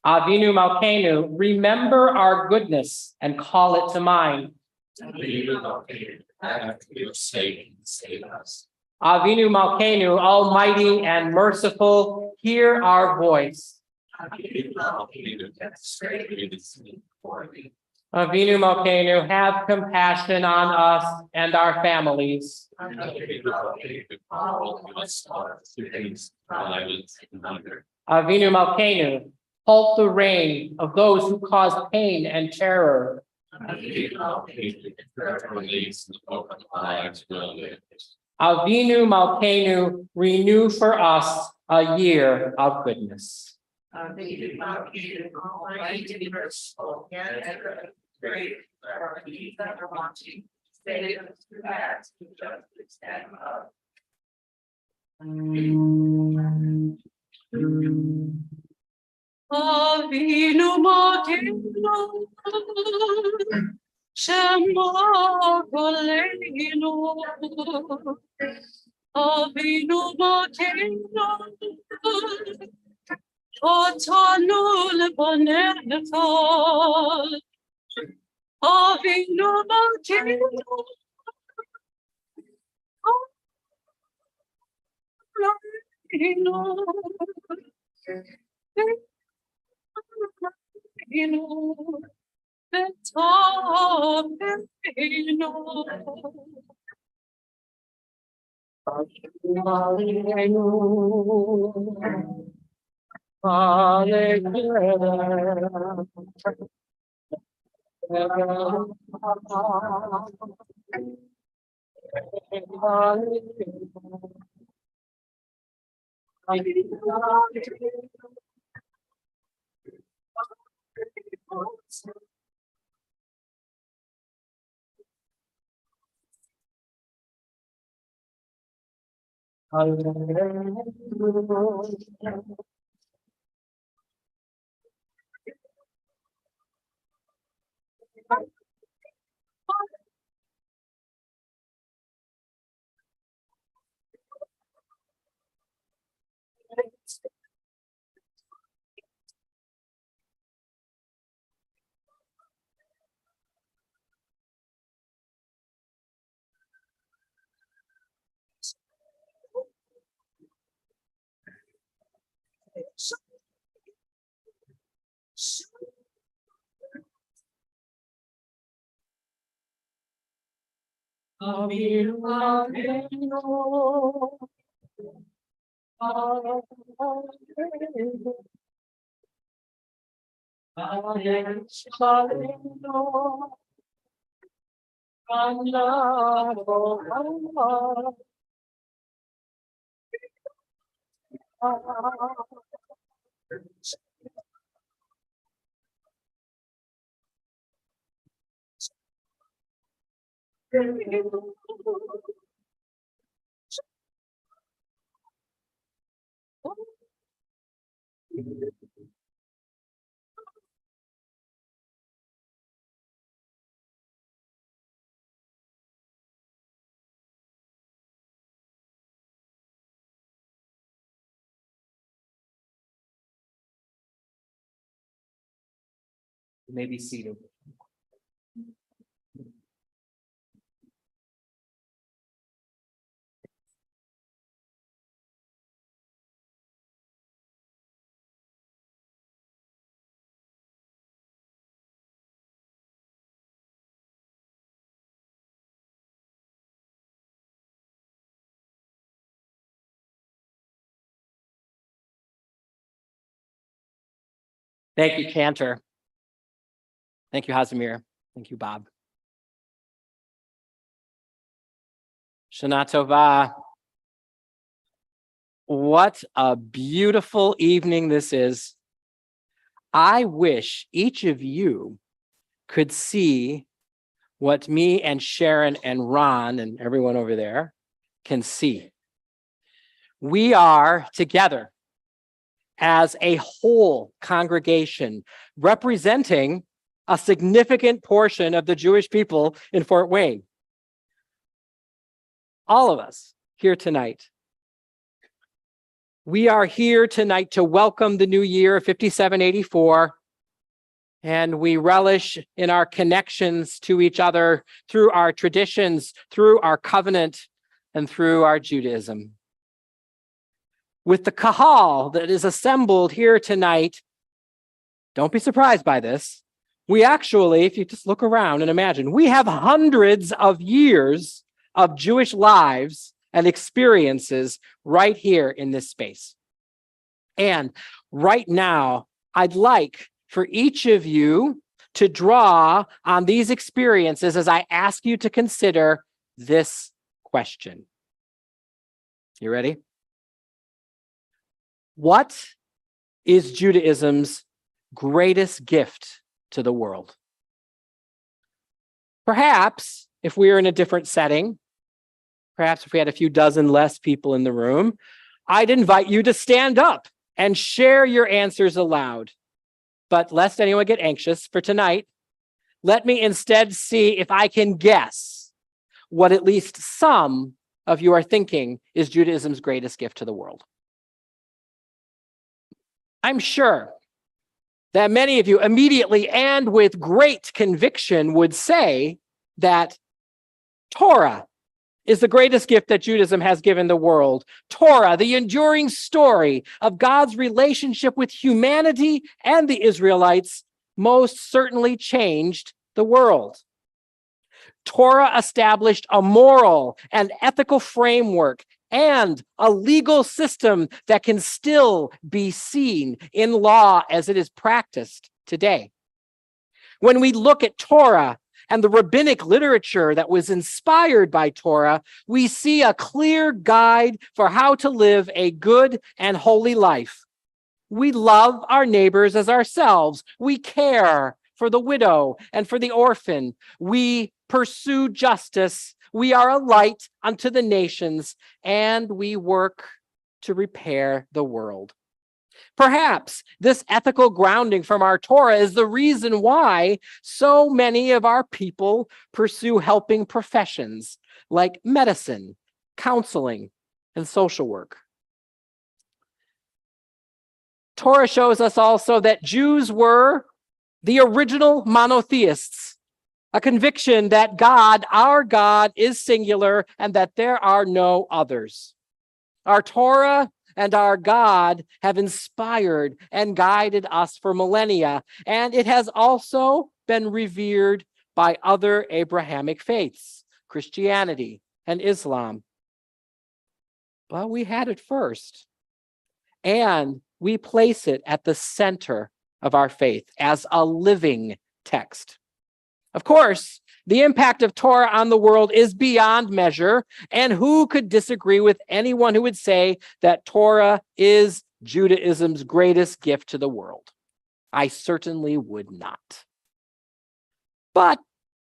Malkeinu, remember our goodness and call it to mind. Avinu Malkeinu, almighty and merciful, hear our voice. Avinu Malkeinu, have compassion on us and our families. Avinu Malkeinu, halt the reign of those who cause pain and terror. Avinu Malkeinu, renew for us a year of goodness. Avinu Malkeinu, Shema Koleinu. Avinu Malkeinu, Otanu lebanecha. Avinu Malkeinu, You may be seated. Thank you, Cantor. Thank you, Hazimir. Thank you, Bob. Shana Tova. What a beautiful evening this is. I wish each of you could see what me and Sharon and Ron and everyone over there can see. We are together as a whole congregation representing a significant portion of the Jewish people in Fort Wayne. All of us here tonight. We are here tonight to welcome the new year 5784, and we relish in our connections to each other through our traditions, through our covenant, and through our Judaism. With the kahal that is assembled here tonight, don't be surprised by this. We actually, if you just look around and imagine, we have hundreds of years of Jewish lives and experiences right here in this space. And right now, I'd like for each of you to draw on these experiences as I ask you to consider this question. You ready? What is Judaism's greatest gift to the world? Perhaps if we were in a different setting, perhaps if we had a few dozen less people in the room, I'd invite you to stand up and share your answers aloud. But lest anyone get anxious for tonight, let me instead see if I can guess what at least some of you are thinking is Judaism's greatest gift to the world. I'm sure that many of you immediately and with great conviction would say that Torah is the greatest gift that Judaism has given the world. Torah, the enduring story of God's relationship with humanity and the Israelites, most certainly changed the world. Torah established a moral and ethical framework and a legal system that can still be seen in law as it is practiced today. When we look at Torah and the rabbinic literature that was inspired by Torah, we see a clear guide for how to live a good and holy life. We love our neighbors as ourselves. We care for the widow and for the orphan. We pursue justice. We are a light unto the nations, and we work to repair the world. Perhaps this ethical grounding from our Torah is the reason why so many of our people pursue helping professions like medicine, counseling, and social work. Torah shows us also that Jews were the original monotheists, a conviction that God, our God, is singular and that there are no others. Our Torah and our God have inspired and guided us for millennia, and it has also been revered by other Abrahamic faiths, Christianity and Islam. But we had it first, and we place it at the center of our faith as a living text. Of course, the impact of Torah on the world is beyond measure, and who could disagree with anyone who would say that Torah is Judaism's greatest gift to the world? I certainly would not. But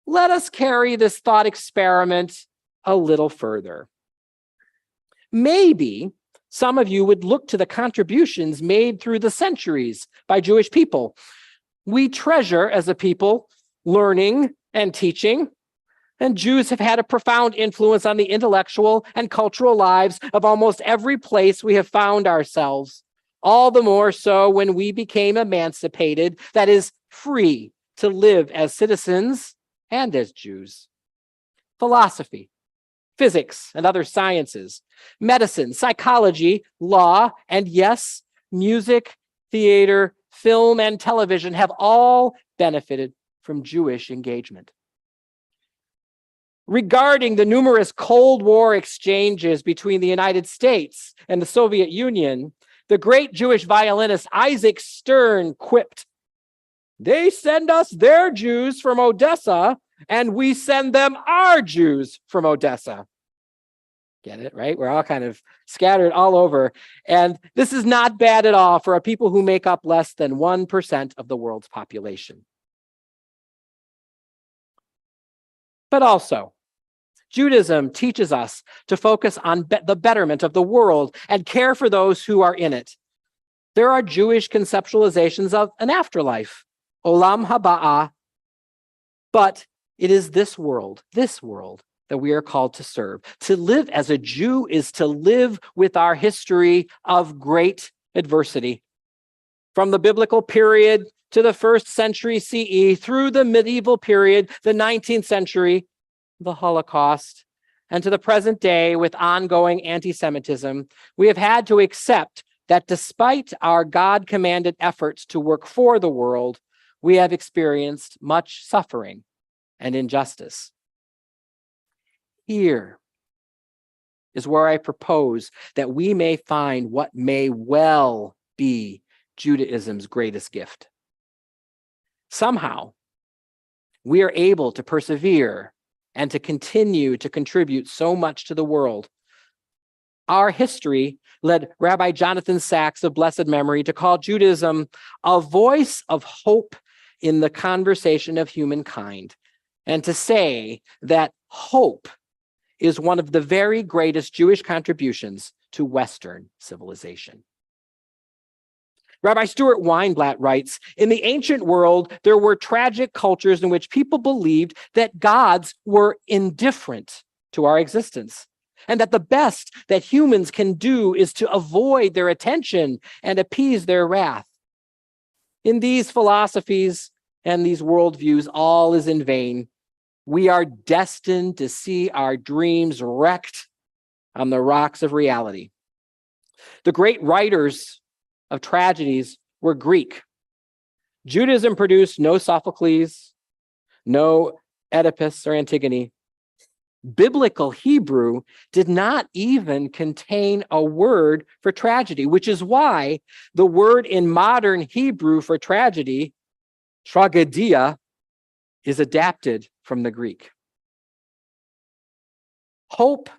let us carry this thought experiment a little further. Maybe some of you would look to the contributions made through the centuries by Jewish people. We treasure, as a people, learning and teaching, and Jews have had a profound influence on the intellectual and cultural lives of almost every place we have found ourselves, all the more so when we became emancipated, that is, free to live as citizens and as Jews. Philosophy, physics and other sciences, medicine, psychology, law, and yes, music, theater, film, and television have all benefited from Jewish engagement. Regarding the numerous Cold War exchanges between the United States and the Soviet Union, the great Jewish violinist Isaac Stern quipped, "They send us their Jews from Odessa, and we send them our Jews from Odessa." Get it, right? We're all kind of scattered all over. And this is not bad at all for a people who make up less than 1% of the world's population. But also, Judaism teaches us to focus on the betterment of the world and care for those who are in it. There are Jewish conceptualizations of an afterlife, olam haba'ah, but it is this world that we are called to serve. To live as a Jew is to live with our history of great adversity. From the biblical period to the 1st century CE, through the medieval period, the 19th century, the Holocaust, and to the present day with ongoing anti-Semitism, we have had to accept that despite our God-commanded efforts to work for the world, we have experienced much suffering and injustice. Here is where I propose that we may find what may well be Judaism's greatest gift. Somehow, we are able to persevere and to continue to contribute so much to the world. Our history led Rabbi Jonathan Sacks of blessed memory to call Judaism a voice of hope in the conversation of humankind, and to say that hope is one of the very greatest Jewish contributions to Western civilization. Rabbi Stuart Weinblatt writes, in the ancient world, there were tragic cultures in which people believed that gods were indifferent to our existence, and that the best that humans can do is to avoid their attention and appease their wrath. In these philosophies and these worldviews, all is in vain. We are destined to see our dreams wrecked on the rocks of reality. The great writers of tragedies were Greek. Judaism produced no Sophocles, no Oedipus or Antigone. Biblical Hebrew did not even contain a word for tragedy, which is why the word in modern Hebrew for tragedy, tragedia, is adapted from the Greek. Hope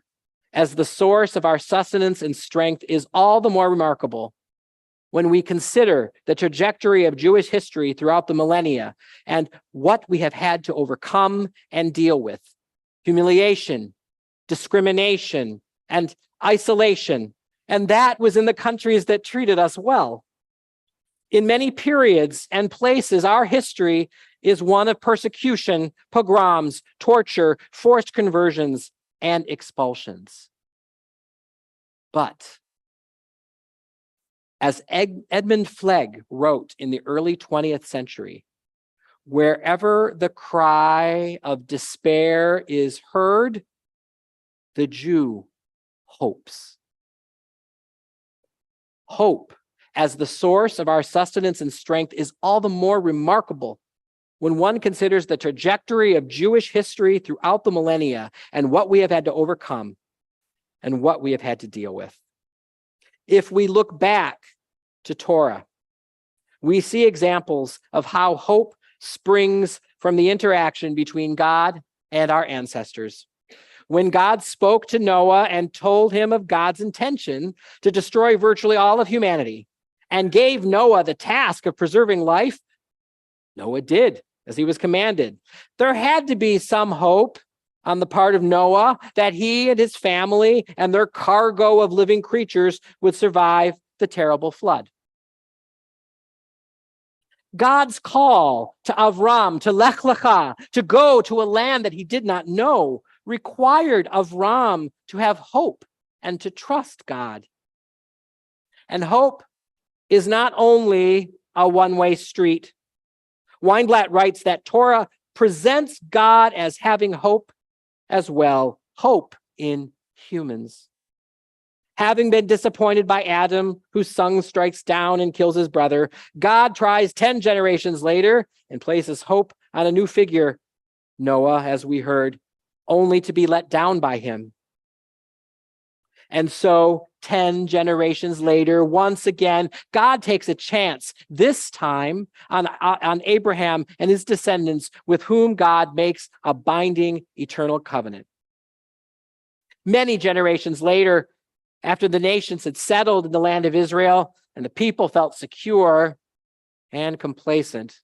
as the source of our sustenance and strength is all the more remarkable when we consider the trajectory of Jewish history throughout the millennia and what we have had to overcome and deal with: humiliation, discrimination, and isolation. And that was in the countries that treated us well. In many periods and places, our history is one of persecution, pogroms, torture, forced conversions, and expulsions. But as Edmund Flegg wrote in the early 20th century, wherever the cry of despair is heard, the Jew hopes. Hope as the source of our sustenance and strength is all the more remarkable when one considers the trajectory of Jewish history throughout the millennia and what we have had to overcome and what we have had to deal with. If we look back to Torah, we see examples of how hope springs from the interaction between God and our ancestors. When God spoke to Noah and told him of God's intention to destroy virtually all of humanity and gave Noah the task of preserving life, Noah did as he was commanded. There had to be some hope on the part of Noah that he and his family and their cargo of living creatures would survive the terrible flood. God's call to Avram, to Lech Lecha, to go to a land that he did not know, required Avram to have hope and to trust God. And hope is not only a one-way street. Weinblatt writes that Torah presents God as having hope as well, hope in humans. Having been disappointed by Adam, whose son strikes down and kills his brother, God tries 10 generations later and places hope on a new figure, Noah, as we heard, only to be let down by him. And so 10 generations later, once again, God takes a chance, this time on Abraham and his descendants, with whom God makes a binding eternal covenant. Many generations later, after the nations had settled in the land of Israel and the people felt secure and complacent,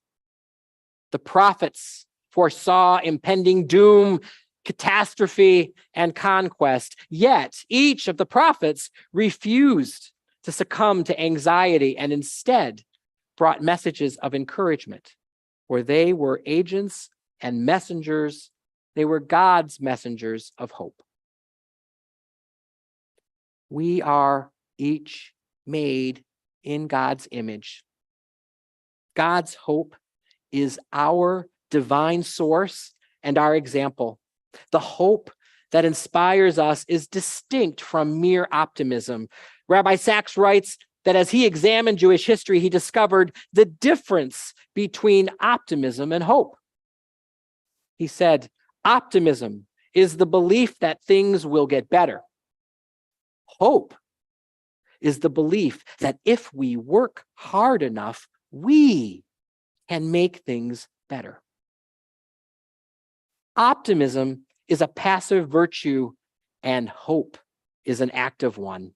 the prophets foresaw impending doom, catastrophe, and conquest. Yet each of the prophets refused to succumb to anxiety and instead brought messages of encouragement, for they were agents and messengers. They were God's messengers of hope. We are each made in God's image. God's hope is our divine source and our example. The hope that inspires us is distinct from mere optimism. Rabbi Sachs writes that as he examined Jewish history, he discovered the difference between optimism and hope. He said, optimism is the belief that things will get better. Hope is the belief that if we work hard enough, we can make things better. Optimism is a passive virtue, and hope is an active one.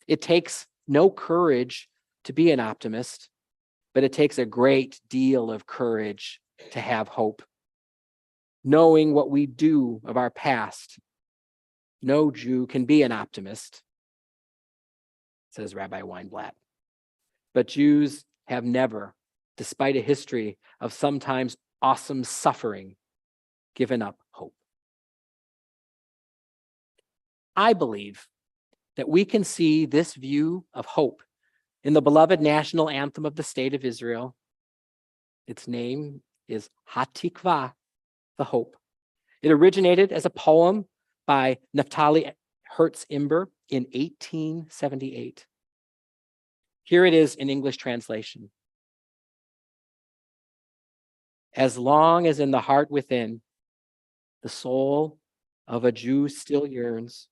It takes no courage to be an optimist, but it takes a great deal of courage to have hope. Knowing what we do of our past, no Jew can be an optimist, says Rabbi Weinblatt. But Jews have never, despite a history of sometimes awesome suffering, given up hope. I believe that we can see this view of hope in the beloved national anthem of the state of Israel. Its name is Hatikvah, the hope. It originated as a poem by Naphtali Hertz Imber in 1878. Here it is in English translation. As long as in the heart within, the soul of a Jew still yearns,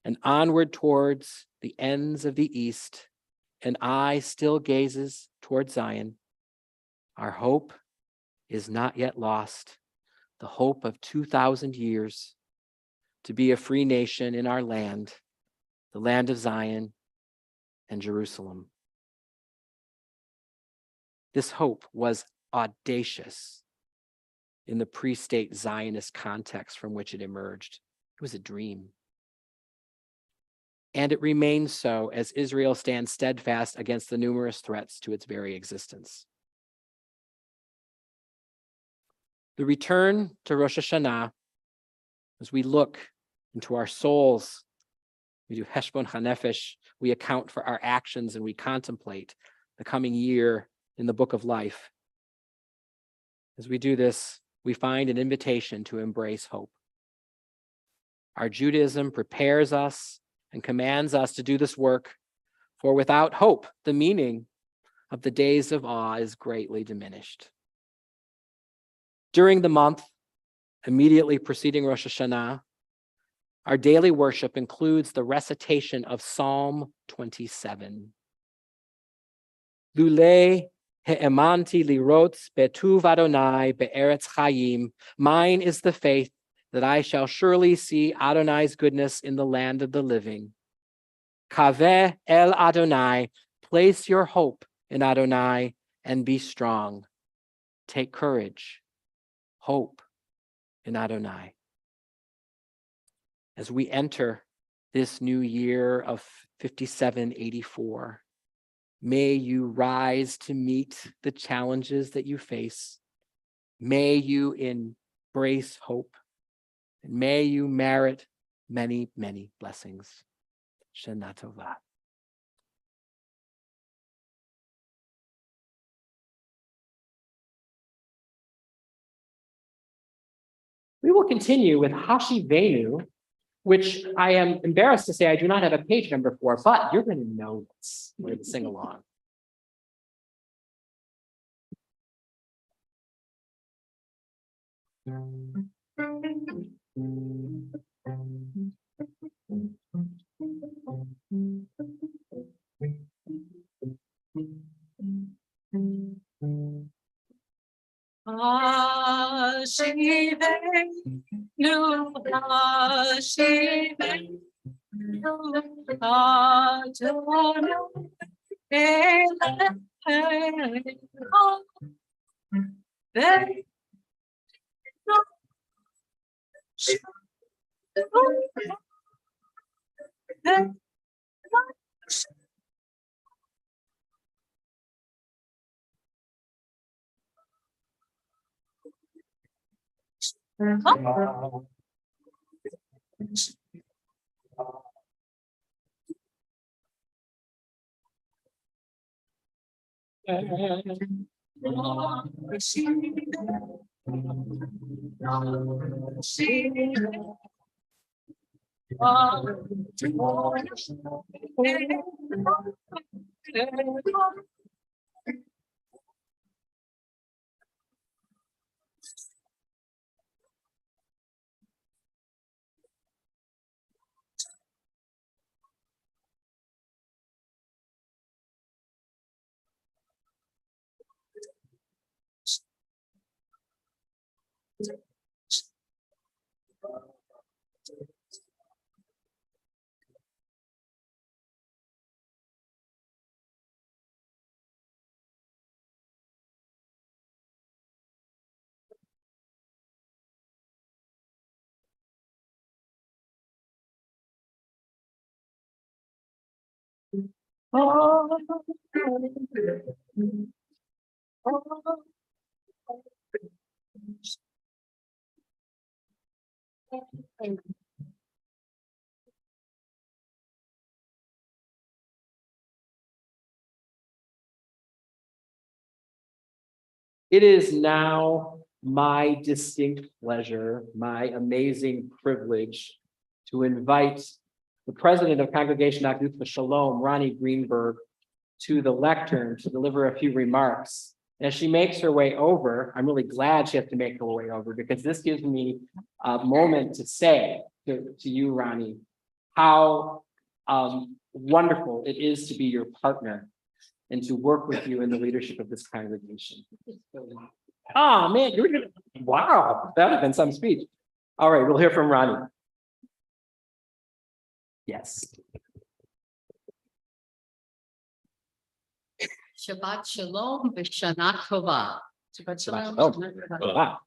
and onward towards the ends of the east, an eye still gazes toward Zion, our hope is not yet lost, the hope of 2,000 years to be a free nation in our land, the land of Zion and Jerusalem. This hope was audacious in the pre-state Zionist context from which it emerged. It was a dream. And it remains so as Israel stands steadfast against the numerous threats to its very existence. The return to Rosh Hashanah, as we look into our souls, we do Heshbon HaNefesh, we account for our actions and we contemplate the coming year in the book of life. As we do this, we find an invitation to embrace hope. Our Judaism prepares us and commands us to do this work, for without hope, the meaning of the days of awe is greatly diminished. During the month immediately preceding Rosh Hashanah, our daily worship includes the recitation of Psalm 27. Lule he'emanti lirotz betuv Adonai be'eretz chayim. Mine is the faith that I shall surely see Adonai's goodness in the land of the living. Kaveh el Adonai, place your hope in Adonai and be strong. Take courage, hope in Adonai. As we enter this new year of 5784, may you rise to meet the challenges that you face. May you embrace hope. And may you merit many, many blessings. Shana Tova. We will continue with Hashivenu, which I am embarrassed to say I do not have a page number for, but you're going to know this. We're going to sing along. Hashivenu, Hashivenu, Adonai, Eloheinu, It is now my distinct pleasure, my amazing privilege to invite the president of Congregation Akdut Shalom, Ronnie Greenberg, to the lectern to deliver a few remarks. As she makes her way over, I'm really glad she has to make her way over because this gives me a moment to say to you, Ronnie, how wonderful it is to be your partner and to work with you in the leadership of this congregation. Oh man, you're gonna, wow, that would have been some speech. All right, we'll hear from Ronnie. Yes. Shabbat Shalom v'Shana Tova. Oh, wow.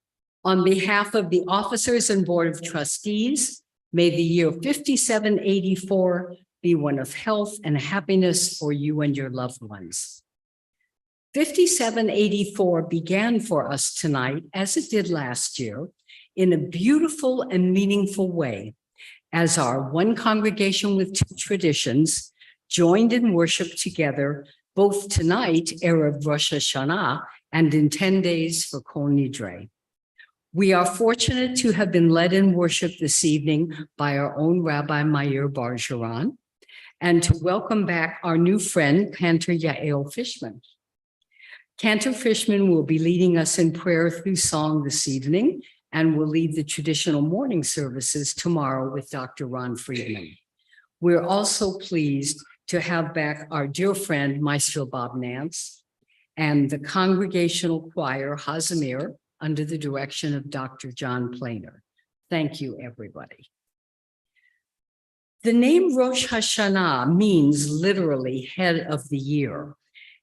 On behalf of the officers and Board of Trustees, may the year 5784 be one of health and happiness for you and your loved ones. 5784 began for us tonight, as it did last year, in a beautiful and meaningful way, as our one congregation with two traditions joined in worship together, both tonight, Erev Rosh Hashanah, and in 10 days for Kol Nidre. We are fortunate to have been led in worship this evening by our own Rabbi Meir Bargeron, and to welcome back our new friend, Cantor Yael Fishman. Cantor Fishman will be leading us in prayer through song this evening and will lead the traditional morning services tomorrow with Dr. Ron Friedman. We're also pleased to have back our dear friend, Maestro Bob Nance, and the congregational choir, Hazimir, under the direction of Dr. John Planer. Thank you, everybody. The name Rosh Hashanah means literally head of the year,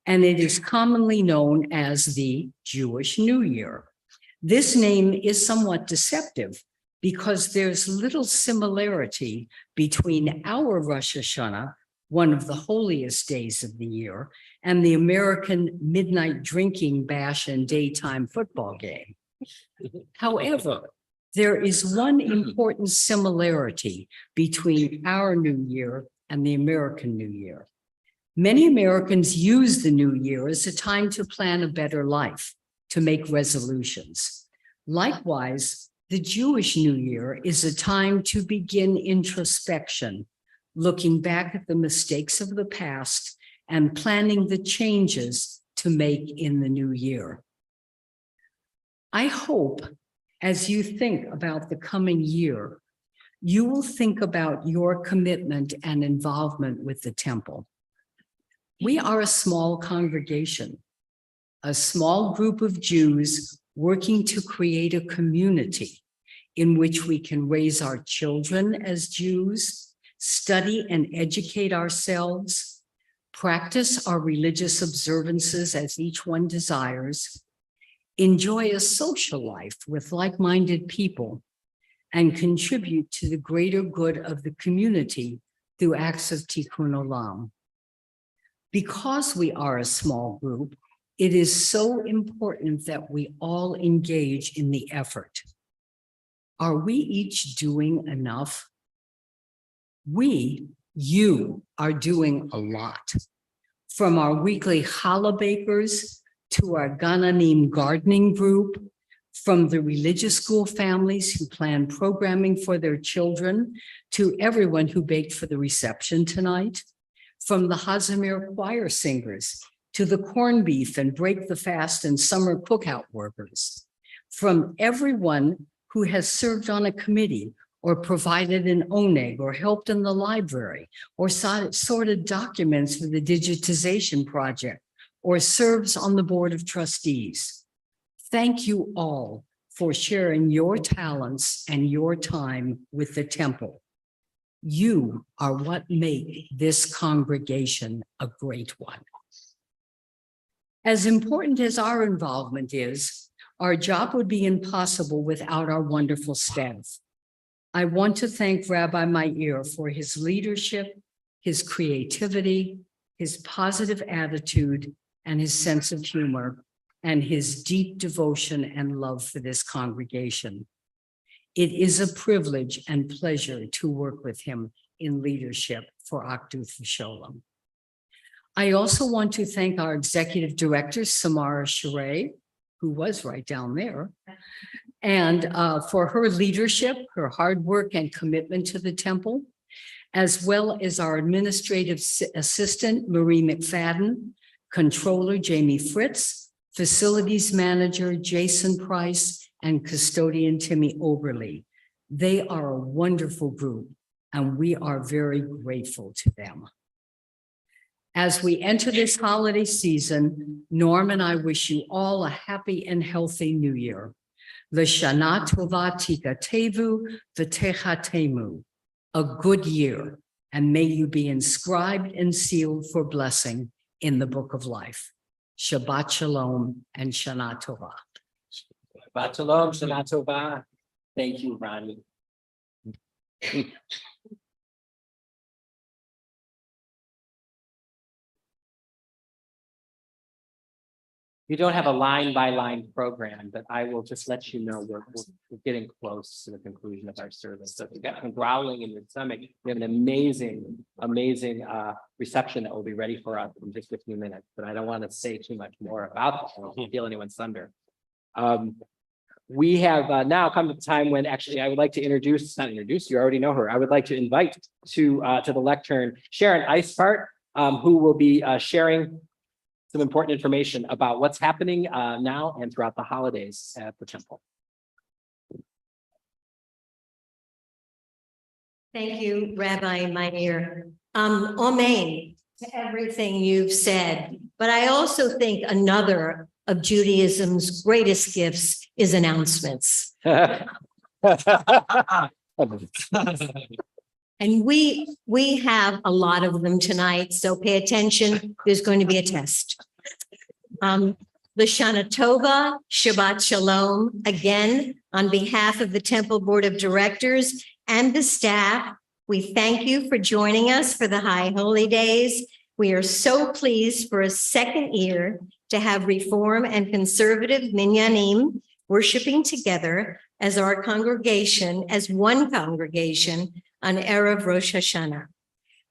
and it is commonly known as the Jewish New Year. This name is somewhat deceptive because there's little similarity between our Rosh Hashanah, one of the holiest days of the year, and the American midnight drinking bash and daytime football game. However, there is one important similarity between our New Year and the American New Year. Many Americans use the New Year as a time to plan a better life, to make resolutions. Likewise, the Jewish New Year is a time to begin introspection, looking back at the mistakes of the past and planning the changes to make in the new year. I hope as you think about the coming year, you will think about your commitment and involvement with the temple. We are a small congregation, a small group of Jews working to create a community in which we can raise our children as Jews, study and educate ourselves, practice our religious observances as each one desires, enjoy a social life with like-minded people, and contribute to the greater good of the community through acts of tikkun olam. Because we are a small group, it is so important that we all engage in the effort. Are we each doing enough? You are doing a lot. From our weekly challah bakers to our Gananim gardening group, from the religious school families who plan programming for their children to everyone who baked for the reception tonight, from the Hazimir choir singers to the corned beef and break the fast and summer cookout workers, from everyone who has served on a committee or provided an oneg or helped in the library or sorted documents for the digitization project or serves on the board of trustees. Thank you all for sharing your talents and your time with the temple. You are what make this congregation a great one. As important as our involvement is, our job would be impossible without our wonderful staff. I want to thank Rabbi Meir for his leadership, his creativity, his positive attitude, and his sense of humor, and his deep devotion and love for this congregation. It is a privilege and pleasure to work with him in leadership for Akduth V'Sholem. I also want to thank our executive director, Samara Sheree, who was right down there, and for her leadership, her hard work and commitment to the temple, as well as our administrative assistant, Marie McFadden, controller, Jamie Fritz, facilities manager, Jason Price, and custodian, Timmy Oberly. They are a wonderful group, and we are very grateful to them. As we enter this holiday season, Norm and I wish you all a happy and healthy New Year. L'shana tova tikatevu v'techatemu, a good year, and may you be inscribed and sealed for blessing in the book of life. Shabbat Shalom and Shana Tova. Shabbat Shalom, Shana Tova. Thank you, Ronnie. We don't have a line-by-line program, but I will just let you know we're getting close to the conclusion of our service. So if you've got some growling in your stomach, we have an amazing reception that will be ready for us in just a few minutes. But I don't want to say too much more about that. I don't want to steal anyone's thunder. We have now come to the time when actually I would like to not introduce, you already know her. I would like to invite to the lectern Sharon Eispart, who will be sharing some important information about what's happening now and throughout the holidays at the temple. Thank you, Rabbi Meir. Amen to everything you've said. But I also think another of Judaism's greatest gifts is announcements. And we have a lot of them tonight, so pay attention. There's going to be a test. L'shana Tova, Shabbat Shalom. Again, on behalf of the Temple Board of Directors and the staff, we thank you for joining us for the High Holy Days. We are so pleased for a second year to have Reform and Conservative Minyanim worshiping together as our congregation, as one congregation, on Erev Rosh Hashanah.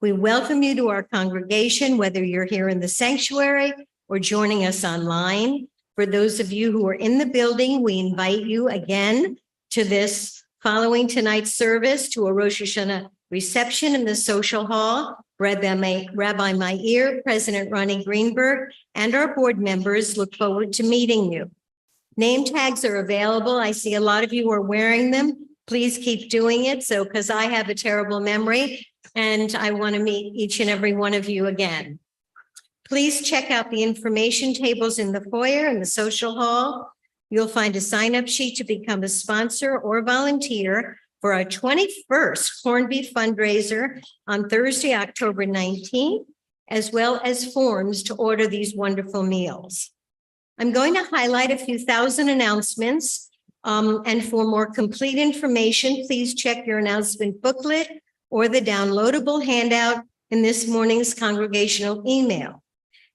We welcome you to our congregation, whether you're here in the sanctuary or joining us online. For those of you who are in the building, we invite you again to this following tonight's service to a Rosh Hashanah reception in the social hall. Rabbi Meir, President Ronnie Greenberg, and our board members look forward to meeting you. Name tags are available. I see a lot of you are wearing them. Please keep doing it. So, because I have a terrible memory and I want to meet each and every one of you again. Please check out the information tables in the foyer and the social hall. You'll find a sign-up sheet to become a sponsor or volunteer for our 21st corned beef fundraiser on Thursday, October 19th, as well as forms to order these wonderful meals. I'm going to highlight a few thousand announcements. And for more complete information, please check your announcement booklet or the downloadable handout in this morning's congregational email.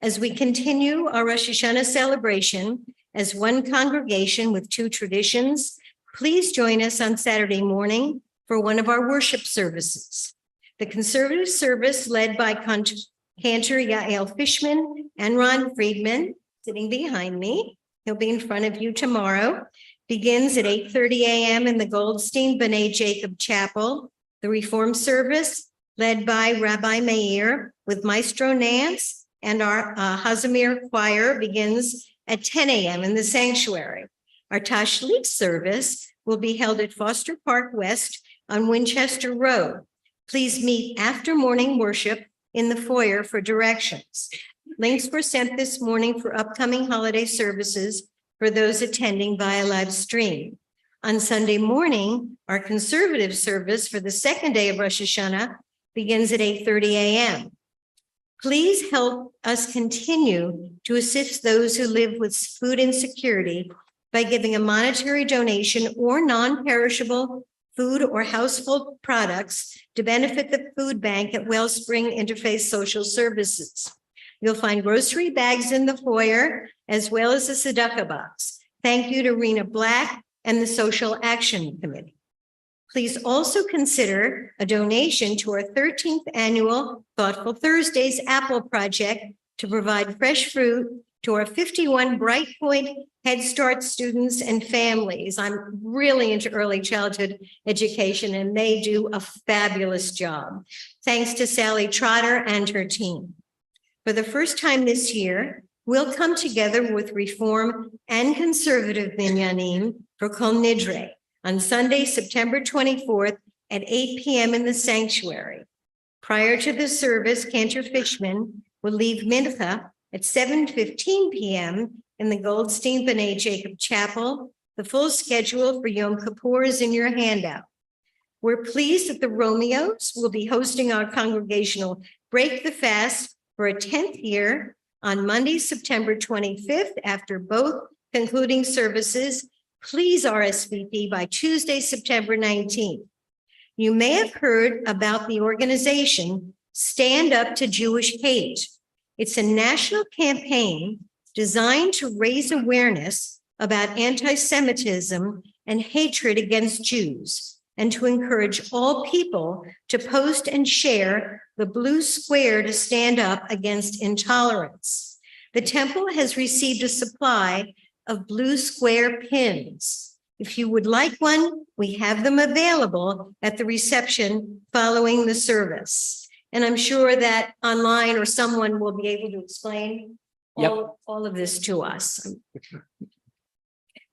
As we continue our Rosh Hashanah celebration as one congregation with two traditions, please join us on Saturday morning for one of our worship services. The conservative service led by Cantor Yael Fishman and Ron Friedman, sitting behind me. He'll be in front of you tomorrow. Begins at 8:30 a.m. in the Goldstein B'nai Jacob Chapel. The Reform service led by Rabbi Meir with Maestro Nance and our Hazimir choir begins at 10 a.m. in the sanctuary. Our Tashlich service will be held at Foster Park West on Winchester Road. Please meet after morning worship in the foyer for directions. Links were sent this morning for upcoming holiday services for those attending via live stream. On Sunday morning, our conservative service for the second day of Rosh Hashanah begins at 8:30 a.m. Please help us continue to assist those who live with food insecurity by giving a monetary donation or non-perishable food or household products to benefit the food bank at Wellspring Interfaith Social Services. You'll find grocery bags in the foyer as well as a tzedakah box. Thank you to Rena Black and the Social Action Committee. Please also consider a donation to our 13th annual Thoughtful Thursdays Apple Project to provide fresh fruit to our 51 Bright Point Head Start students and families. I'm really into early childhood education and they do a fabulous job. Thanks to Sally Trotter and her team. For the first time this year, we'll come together with Reform and Conservative Minyanim for Kol Nidre on Sunday, September 24th at 8 p.m. in the sanctuary. Prior to the service, Cantor Fishman will leave Mincha at 7:15 p.m. in the Goldstein B'nai Jacob Chapel. The full schedule for Yom Kippur is in your handout. We're pleased that the Romeos will be hosting our congregational Break the Fast for a 10th year on Monday, September 25th, after both concluding services. Please RSVP by Tuesday, September 19th. You may have heard about the organization Stand Up to Jewish Hate. It's a national campaign designed to raise awareness about anti-Semitism and hatred against Jews, and to encourage all people to post and share the blue square to stand up against intolerance. The temple has received a supply of blue square pins. If you would like one, we have them available at the reception following the service. And I'm sure that online or someone will be able to explain all of this to us.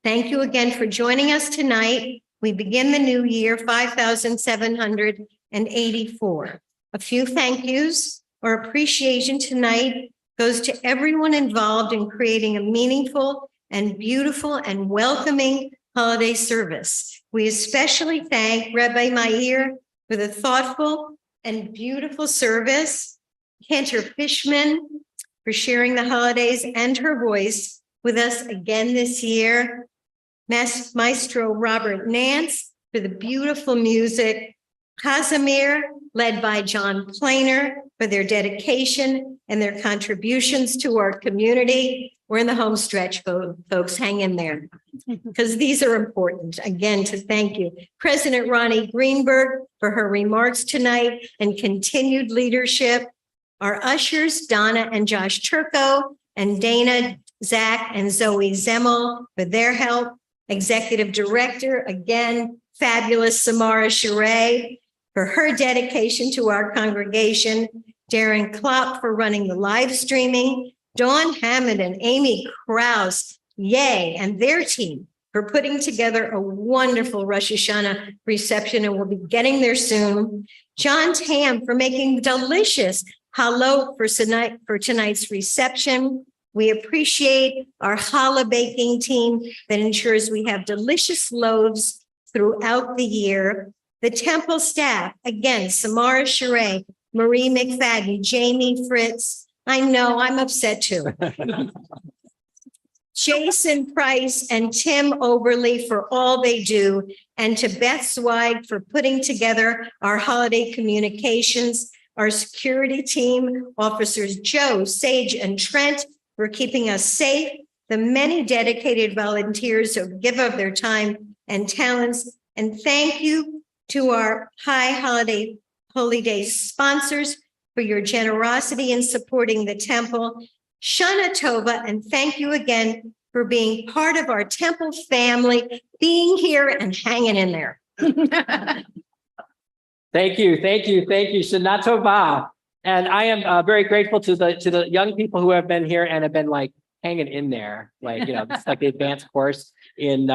Thank you again for joining us tonight. We begin the new year 5,784. A few thank yous. Our appreciation tonight goes to everyone involved in creating a meaningful and beautiful and welcoming holiday service. We especially thank Rabbi Meir for the thoughtful and beautiful service, Cantor Fishman for sharing the holidays and her voice with us again this year, Maestro Robert Nance for the beautiful music, Hazimir, led by John Planer, for their dedication and their contributions to our community. We're in the home stretch, folks. Hang in there, because these are important. Again, to thank you. President Ronnie Greenberg for her remarks tonight and continued leadership. Our ushers, Donna and Josh Turco, and Dana, Zach, and Zoe Zemmel for their help. Executive Director, again, fabulous Samara Sheree for her dedication to our congregation. Darren Klopp for running the live streaming. Dawn Hammond and Amy Krause, yay, and their team for putting together a wonderful Rosh Hashanah reception, and we'll be getting there soon. John Tam for making delicious challah for tonight's reception. We appreciate our challah baking team that ensures we have delicious loaves throughout the year. The temple staff, again, Samara Sheree, Marie McFadden, Jamie Fritz. I know, I'm upset too. Jason Price and Tim Oberly for all they do, and to Beth Zweig for putting together our holiday communications, our security team, officers Joe, Sage, and Trent for keeping us safe, the many dedicated volunteers who give of their time and talents. And thank you to our Holy Day sponsors for your generosity in supporting the temple. Shana Tova, and thank you again for being part of our temple family, being here and hanging in there. Thank you, thank you, thank you, Shana Tova. And I am very grateful to the young people who have been here and have been like hanging in there, like, it's like the advanced course in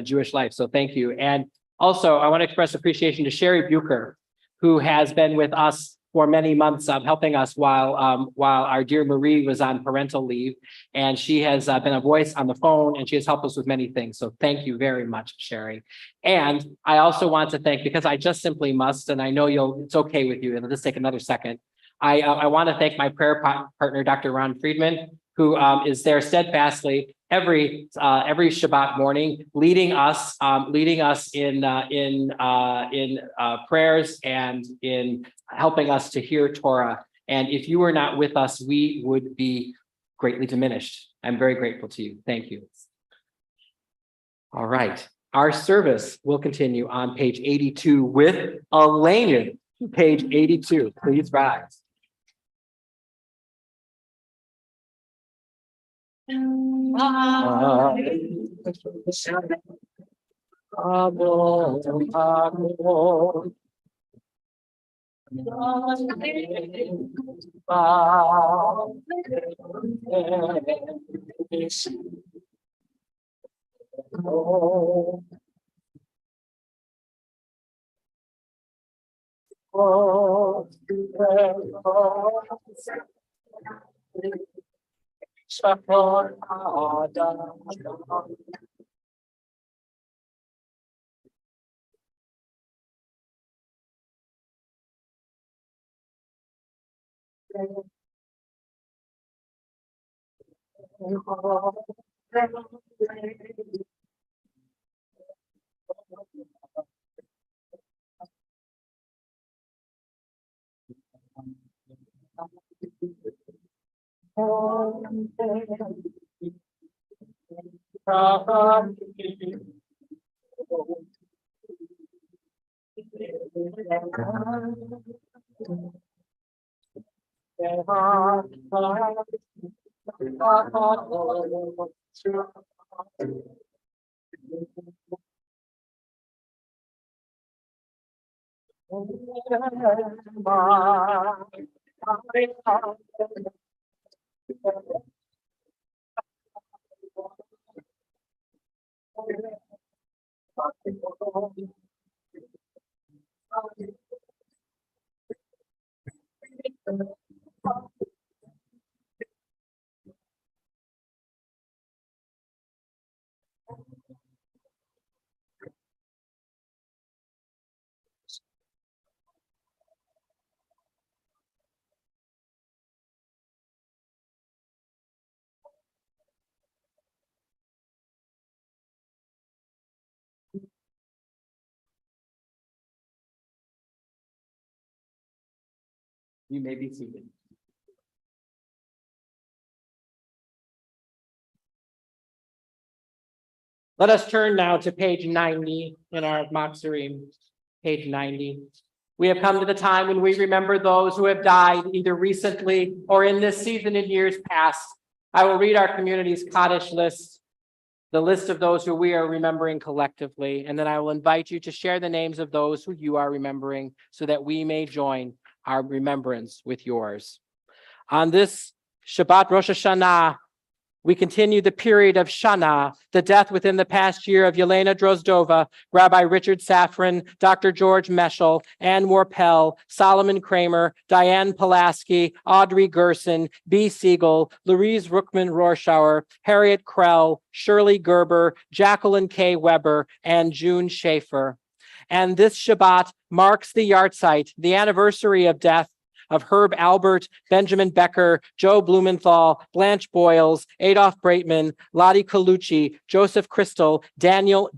Jewish life. So thank you. And also, I want to express appreciation to Sherry Bucher, who has been with us for many months, helping us while our dear Marie was on parental leave. And she has been a voice on the phone, and she has helped us with many things. So thank you very much, Sherry. And I also want to thank, because I just simply must, and I know it's okay with you, it'll just take another second. I want to thank my prayer partner, Dr. Ron Friedman, who is there steadfastly every Shabbat morning, leading us in prayers and in helping us to hear Torah. And if you were not with us, we would be greatly diminished. I'm very grateful to you. Thank you. All right. Our service will continue on page 82 with Elena. Page 82. Please rise. You may be seated. Let us turn now to page 90 in our Machzorim, page 90. We have come to the time when we remember those who have died either recently or in this season in years past. I will read our community's Kaddish list, the list of those who we are remembering collectively, and then I will invite you to share the names of those who you are remembering so that we may join our remembrance with yours. On this Shabbat Rosh Hashanah, we continue the period of Shana, the death within the past year of Yelena Drozdova, Rabbi Richard Safran, Dr. George Meschel, Ann Warpel, Solomon Kramer, Diane Pulaski, Audrey Gerson, B. Siegel, Louise Rookman Rorschauer, Harriet Krell, Shirley Gerber, Jacqueline K. Weber, and June Schaefer. And this Shabbat marks the yahrzeit, the anniversary of death of Herb Albert, Benjamin Becker, Joe Blumenthal, Blanche Boyles, Adolph Breitman, Lottie Colucci, Joseph Crystal, Daniel,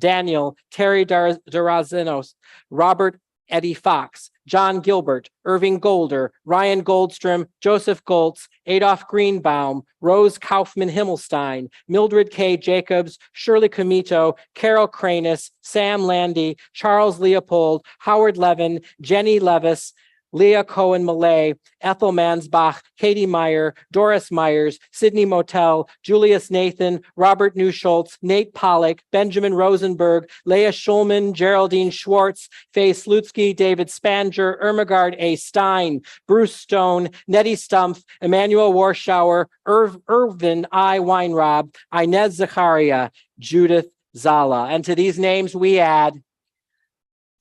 Terry Darazinos, Robert Eddie Fox, John Gilbert, Irving Golder, Ryan Goldstrom, Joseph Goltz, Adolph Greenbaum, Rose Kaufman Himmelstein, Mildred K. Jacobs, Shirley Comito, Carol Cranis, Sam Landy, Charles Leopold, Howard Levin, Jenny Levis, Leah Cohen Malay, Ethel Mansbach, Katie Meyer, Doris Myers, Sidney Motel, Julius Nathan, Robert Newschultz, Nate Pollock, Benjamin Rosenberg, Leah Schulman, Geraldine Schwartz, Faye Slutsky, David Spanger, Ermegard A. Stein, Bruce Stone, Nettie Stumpf, Emmanuel Warschauer, Irvin I. Weinrob, Inez Zacharia, Judith Zala. And to these names we add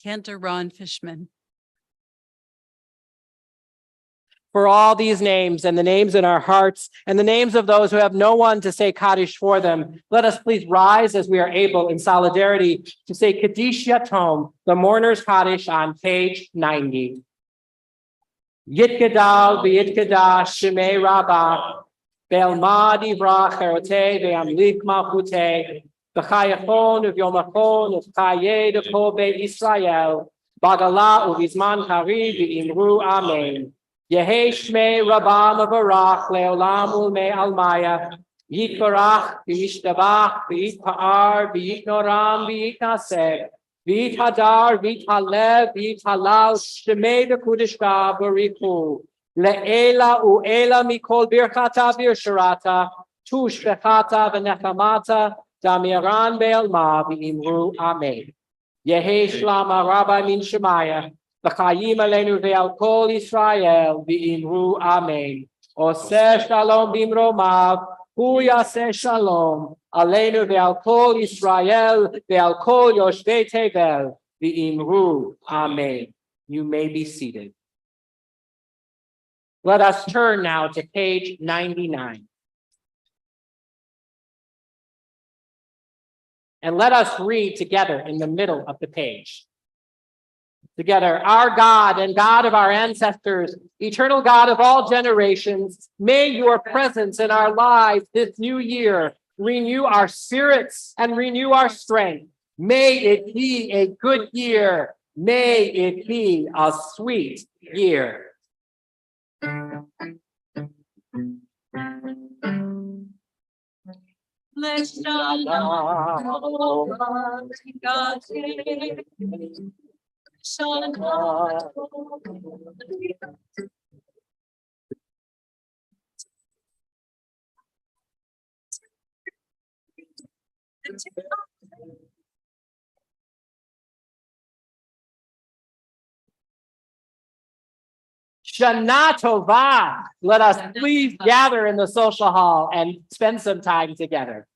Cantor Ron Fishman. for all these names and the names in our hearts and the names of those who have no one to say Kaddish for them, let us please rise as we are able in solidarity to say Kaddish Yatom, the mourner's Kaddish on page 90. Yitgadal v'yitgadash shemei Rabbah, be'elmad ivrach erote ve'amlik malchute, v'chayachon v'yomachon v'chayeh d'kol beit Yisrael, bagala u'vizman kari v'imru amen. Yehi shmei Rabbah mevarach leolam ulmei almaya, yitvarach v'yishtabach v'yitpa'ar v'yitnoram v'yitnaseh, V'it hadar, v'it halev, v'it halal, shemei v'kudishka b'richu. Le'ela u'ela mikol birchata v'yisharata, tush v'chata v'nechamata, damiran be'elma v'imru amen. Yehi shlama rabbi min shemaya, v'chayim aleinu ve'al kol Yisrael v'imru amen. Oseh shalom b'imromav, hu yaseh shalom. Aleinu ve'al kol Yisrael ve'al kol yoshvei tevel v'imru. Amen. You may be seated. Let us turn now to page 99. And let us read together in the middle of the page. Together, our God and God of our ancestors, eternal God of all generations, may your presence in our lives this new year renew our spirits and renew our strength. May it be a good year. May it be a sweet year. Shana Tova. Let us please gather in the social hall and spend some time together.